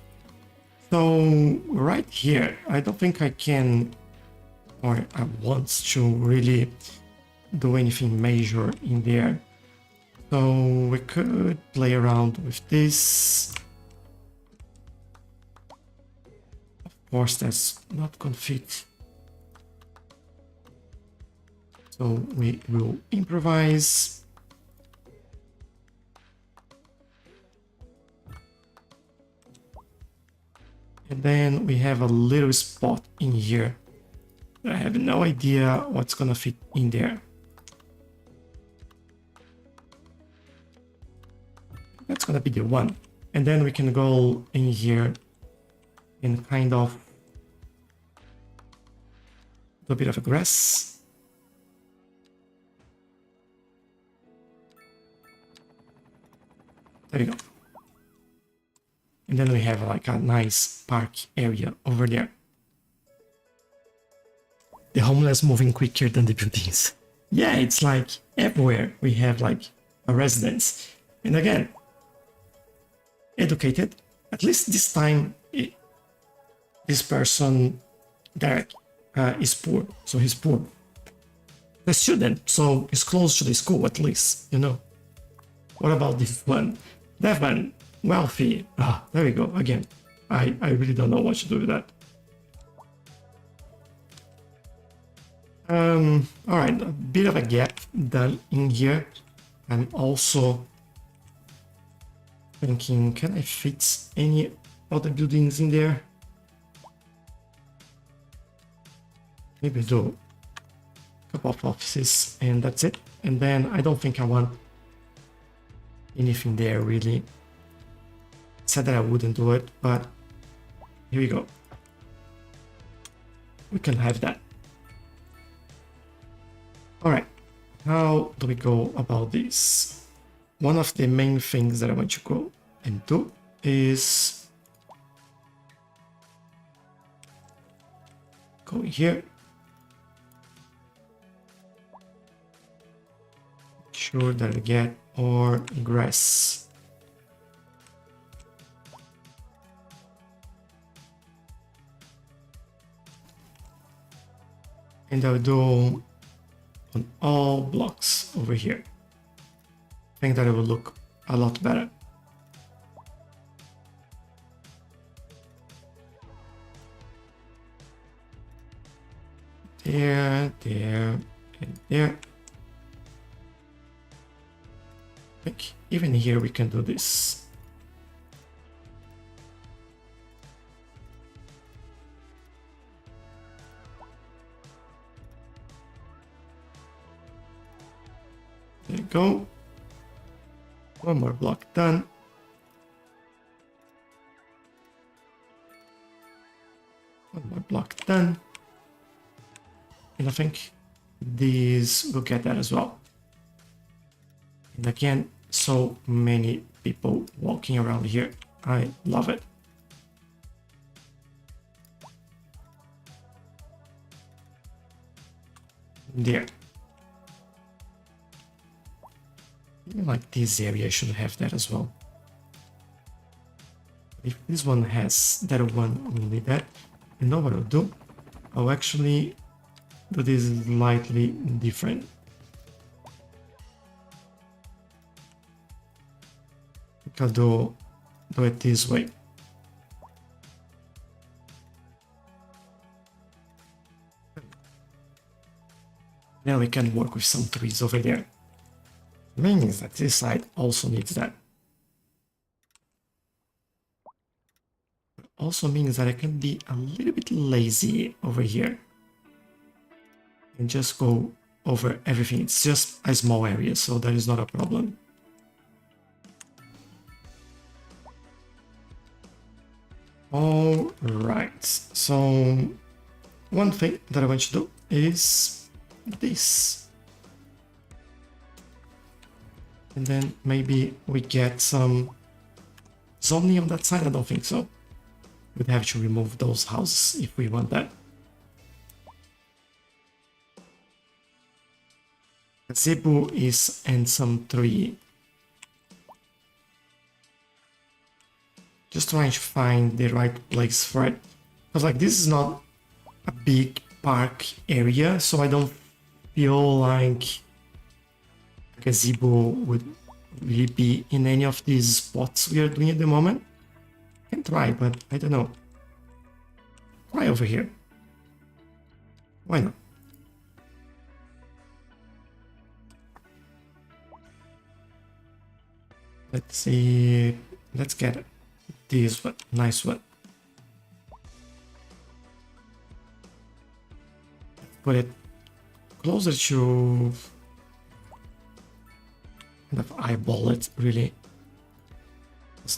So right here, I don't think I can, or I want to really do anything major in there. So we could play around with this. Of course, that's not gonna fit. So we will improvise. And then we have a little spot in here. I have no idea what's gonna fit in there. That's gonna be the one. And then we can go in here and kind of do a bit of a grass. There we go. And then we have like a nice park area over there. The homeless moving quicker than the buildings. Yeah, it's like everywhere we have like a residence. And again, educated. At least this time, this person, Derek, is poor. So he's poor. The student, so he's close to the school at least, you know. What about this one? That one, wealthy. Ah, there we go. Again, I really don't know what to do with that. All right, a bit of a gap done in here. I'm also thinking, can I fit any other buildings in there? Maybe do a couple of offices and that's it. And then I don't think I want anything there really. Said that I wouldn't do it, but here we go. We can have that. All right, how do we go about this? One of the main things that I want to go and do is go here. Make sure that I get our grass. And I'll do on all blocks over here. I think that it will look a lot better. There, there, and there. I think even here we can do this. There you go. One more block done. One more block done. And I think these will get that as well. And again, so many people walking around here. I love it. There. Even like this area should have that as well. If this one has that one, only that, you know what I'll do? I'll actually do this slightly different. I'll do it this way. Then we can work with some trees over there. Means that this side also needs that. Also means that I can be a little bit lazy over here and just go over everything. It's just a small area, so that is not a problem. All right, so one thing that I want to do is this. And then maybe we get some zoning on that side. I don't think so. We'd have to remove those houses if we want that. gazebo is and some tree. Just trying to find the right place for it. Because like this is not a big park area, so I don't feel like gazebo would really be in any of these spots we are doing at the moment. Can try, but I don't know. Try over here. Why not? Let's see. Let's get this one. Nice one. Put it closer to kind of eyeball it really.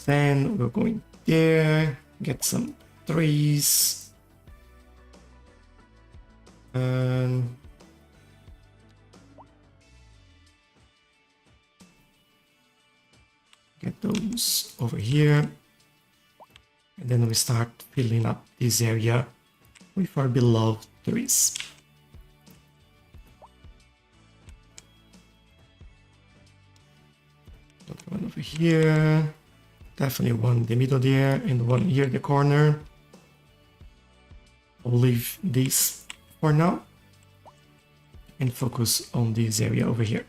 Then we're going there, get some trees. And get those over here. And then we start filling up this area with our beloved trees. Another one over here. Definitely one in the middle there and one here in the corner. I'll leave this for now and focus on this area over here.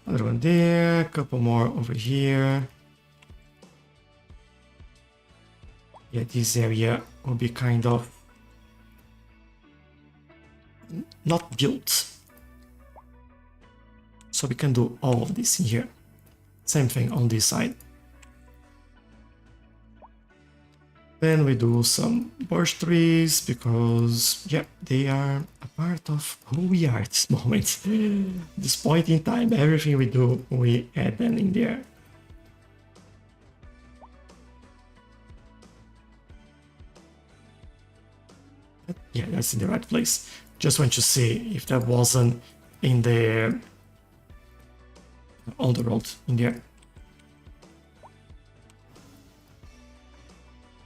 Another one there, a couple more over here. Yeah, this area will be kind of not built. So we can do all of this in here. Same thing on this side. Then we do some birch trees because, yeah, they are a part of who we are at this moment. This point in time, everything we do, we add them in there. But yeah, that's in the right place. Just want to see if that wasn't in the on the road in there.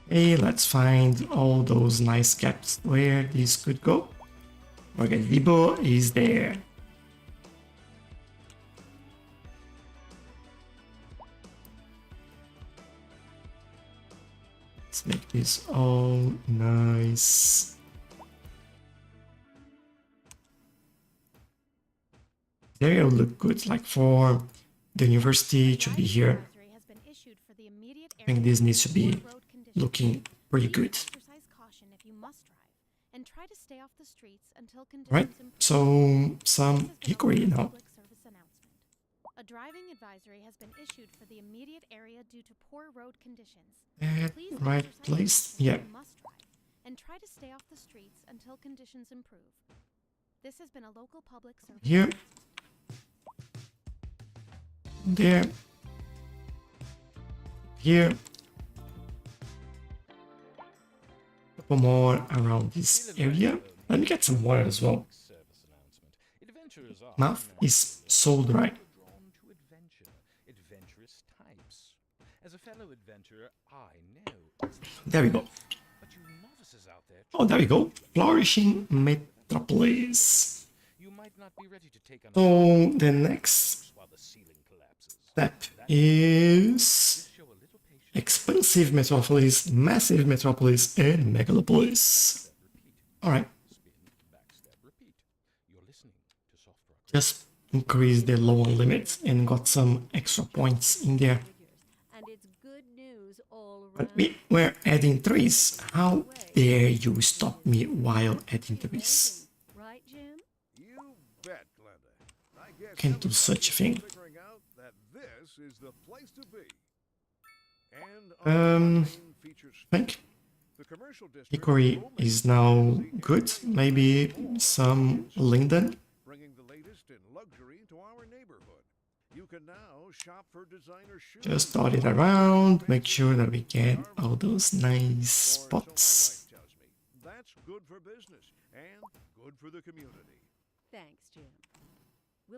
Hey, let's find all those nice gaps where this could go. Our gazebo is there. Let's make this all nice. The area will look good, like for the university to be here. I think this needs to be looking pretty good. Right, so some hickory now. A driving advisory has been issued for the immediate area due to poor road conditions. Please Right exercise place, caution yeah. if you must drive, and try to stay off the streets until conditions improve. This has been a local public service. Here. There. Here. Couple more around this area. Let me get some water as well. Mouth is so dry. As a fellow adventurer, I know. There we go. But you novices out there, Oh, there we go. Flourishing metropolis. you might not be ready to take on So the next while the ceiling collapses. step is expansive metropolis, massive metropolis, and megalopolis. Alright, Spin, backstep, repeat. You're listening to soft rock. just increase the lower limit and got some extra points in there. And it's good news all around. But we were adding trees. How dare you stop me while adding trees? Right, Jim? You bet, Glenda. I guess Can't do such a thing. figuring out that this is the place to be. And our main features I think the commercial district hickory will make is now good. Maybe some linden. bringing the latest in luxury to our neighborhood. You can now shop for designer shoes. Just dot it around. Make sure that we get all those nice Or so my spots. wife tells me. That's good for business and good for the community. Thanks, Jim.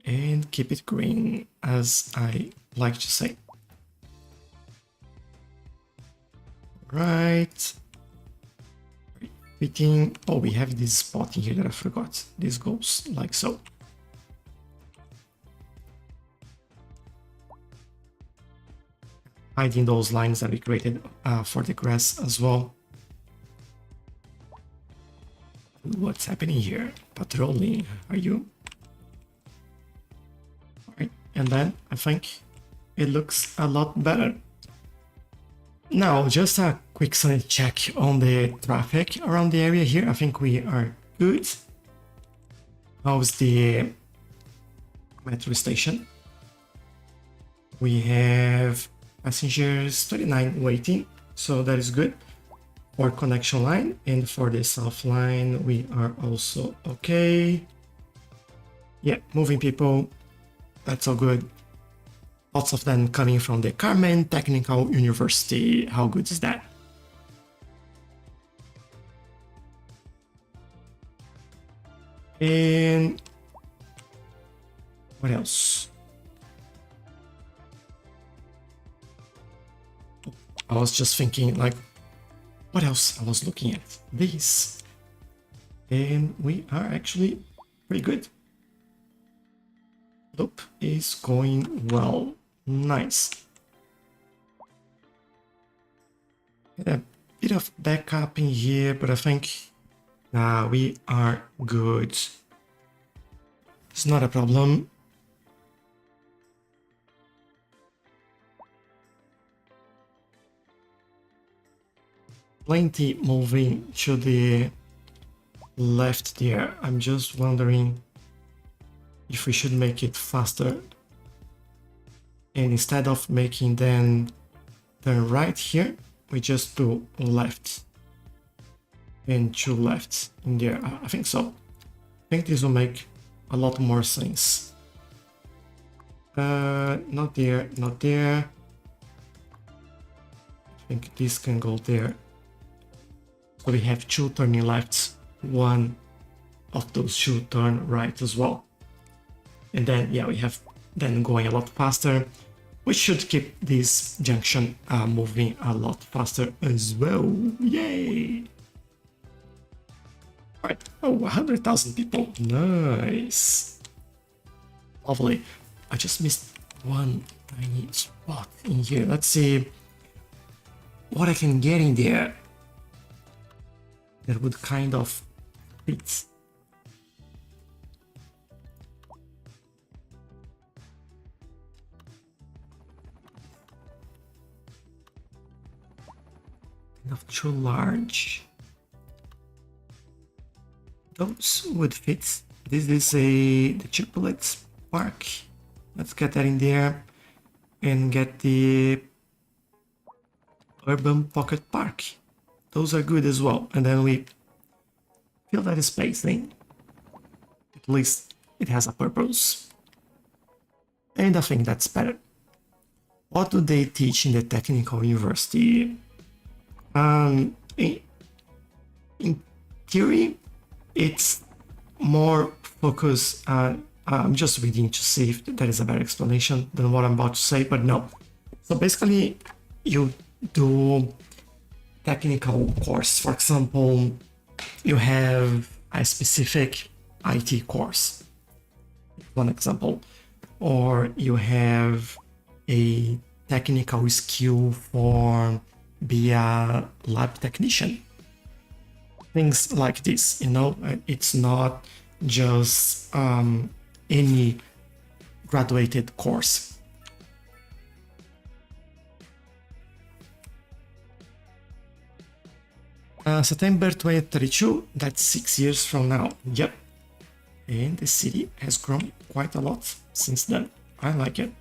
And keep it green, as I like to say. Right fitting. Oh, we have this spot in here that I forgot. This goes like so. Hiding those lines that we created for the grass as well. What's happening here? Patrolling, are you? Alright, and then I think it looks a lot better. Now, just a quick sanity check on the traffic around the area here. I think we are good. How's the metro station? We have passengers 39 waiting, so that is good. For connection line, and for the south line we are also okay. Yeah, moving people, that's all good. Lots of them coming from the Carmen Technical University. How good is that? And what else? I was just thinking, like, what else I was looking at? This. And we are actually pretty good. Loop is going well. Nice. Had a bit of backup in here, but I think we are good. It's not a problem. Plenty moving to the left there. I'm just wondering if we should make it faster. And instead of making then turn right here, we just do left. And two lefts in there. I think so. I think this will make a lot more sense. Not there, not there. I think this can go there. So we have two turning lefts, one of those two turn right as well. And then, yeah, we have then going a lot faster, which should keep this junction moving a lot faster as well. Yay! Alright, oh, 100,000 people, nice. Lovely. I just missed one tiny spot in here. Let's see what I can get in there that would kind of fit. Kind of too large. Those would fit. This is the Chiplet Park. Let's get that in there and get the Urban Pocket Park. Those are good as well. And then we fill that space in. At least it has a purpose. And I think that's better. What do they teach in the technical university? In theory, it's more focused. I'm just reading to see if there is a better explanation than what I'm about to say, but no. So basically, you do technical course. For example, you have a specific IT course, one example, or you have a technical skill for be a lab technician. Things like this, you know, it's not just any graduated course. September 2032, that's 6 years from now. Yep. And the city has grown quite a lot since then. I like it.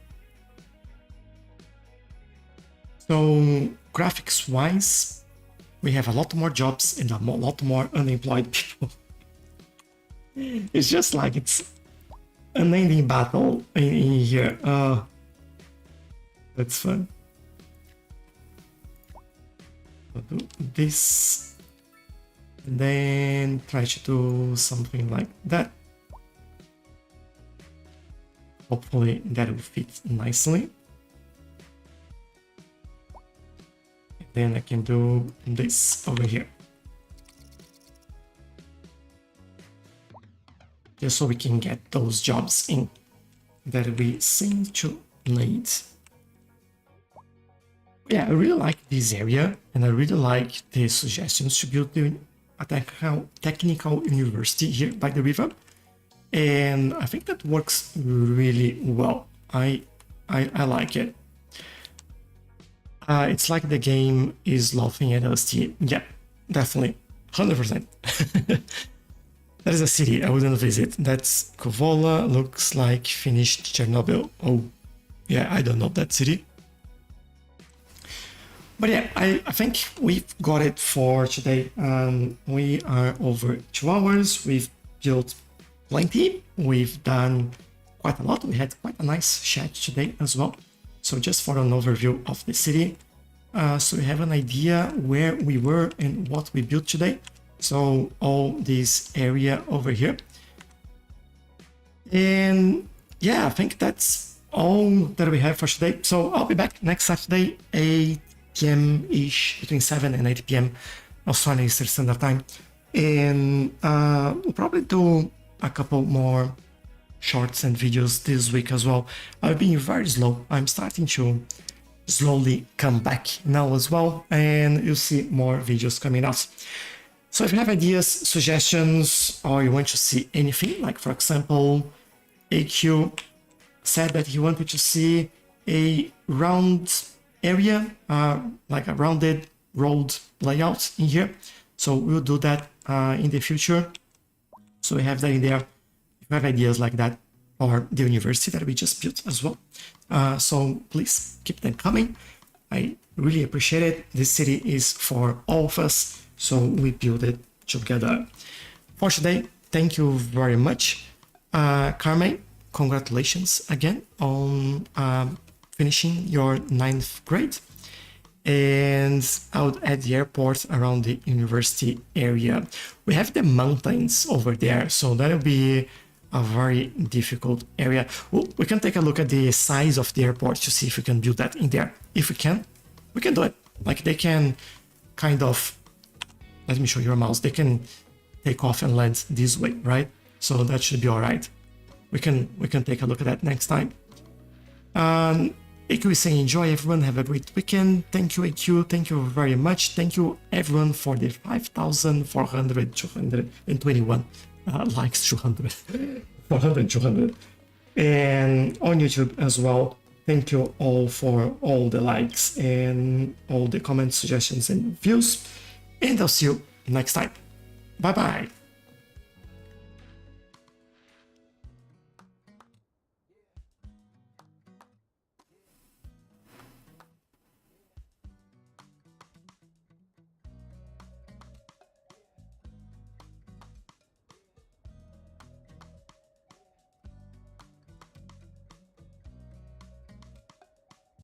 So graphics wise, we have a lot more jobs and a lot more unemployed people. It's just like it's an ending battle in here. That's fun. I'll do this. And then try to do something like that. Hopefully that will fit nicely. And then I can do this over here. just so we can get those jobs in that we seem to need. Yeah, I really like this area, and I really like the suggestions to build a technical university here by the river, and I think that works really well. I like it. It's like the game is laughing at us. Yeah, definitely, 100%. That is a city I wouldn't visit. That's Kovola. Looks like finished Chernobyl. Oh, yeah, I don't know that city. But yeah, I think we've got it for today. We are over 2 hours. We've built plenty. We've done quite a lot. We had quite a nice chat today as well. So just for an overview of the city. So we have an idea where we were and what we built today. So all this area over here. And yeah, I think that's all that we have for today. So I'll be back next Saturday, 8 p.m.-ish, between 7 and 8 p.m. Australian Eastern Standard Time. And we'll probably do a couple more shorts and videos this week as well. I've been very slow. I'm starting to slowly come back now as well, and you'll see more videos coming out. So if you have ideas, suggestions, or you want to see anything, like for example, AQ said that he wanted to see a round area, like a rounded road layout in here. So we'll do that in the future. So we have that in there. If you have ideas like that, or the university that we just built as well. So please keep them coming. I really appreciate it. This city is for all of us, so we build it together. For today, thank you very much. Carmen, congratulations again on finishing your 9th grade. And I would add the airport around the university area. We have the mountains over there, so that'll be a very difficult area. Well, we can take a look at the size of the airport to see if we can build that in there. If we can do it. Like they can kind of, let me show you a mouse. They can take off and land this way, right? So that should be all right. We can take a look at that next time. AQ is saying enjoy everyone, have a great weekend. Thank you AQ, thank you very much. Thank you everyone for the 5,221 likes, 200, 400, 200. And on YouTube as well. Thank you all for all the likes and all the comments, suggestions and views. And I'll see you next time. Bye bye.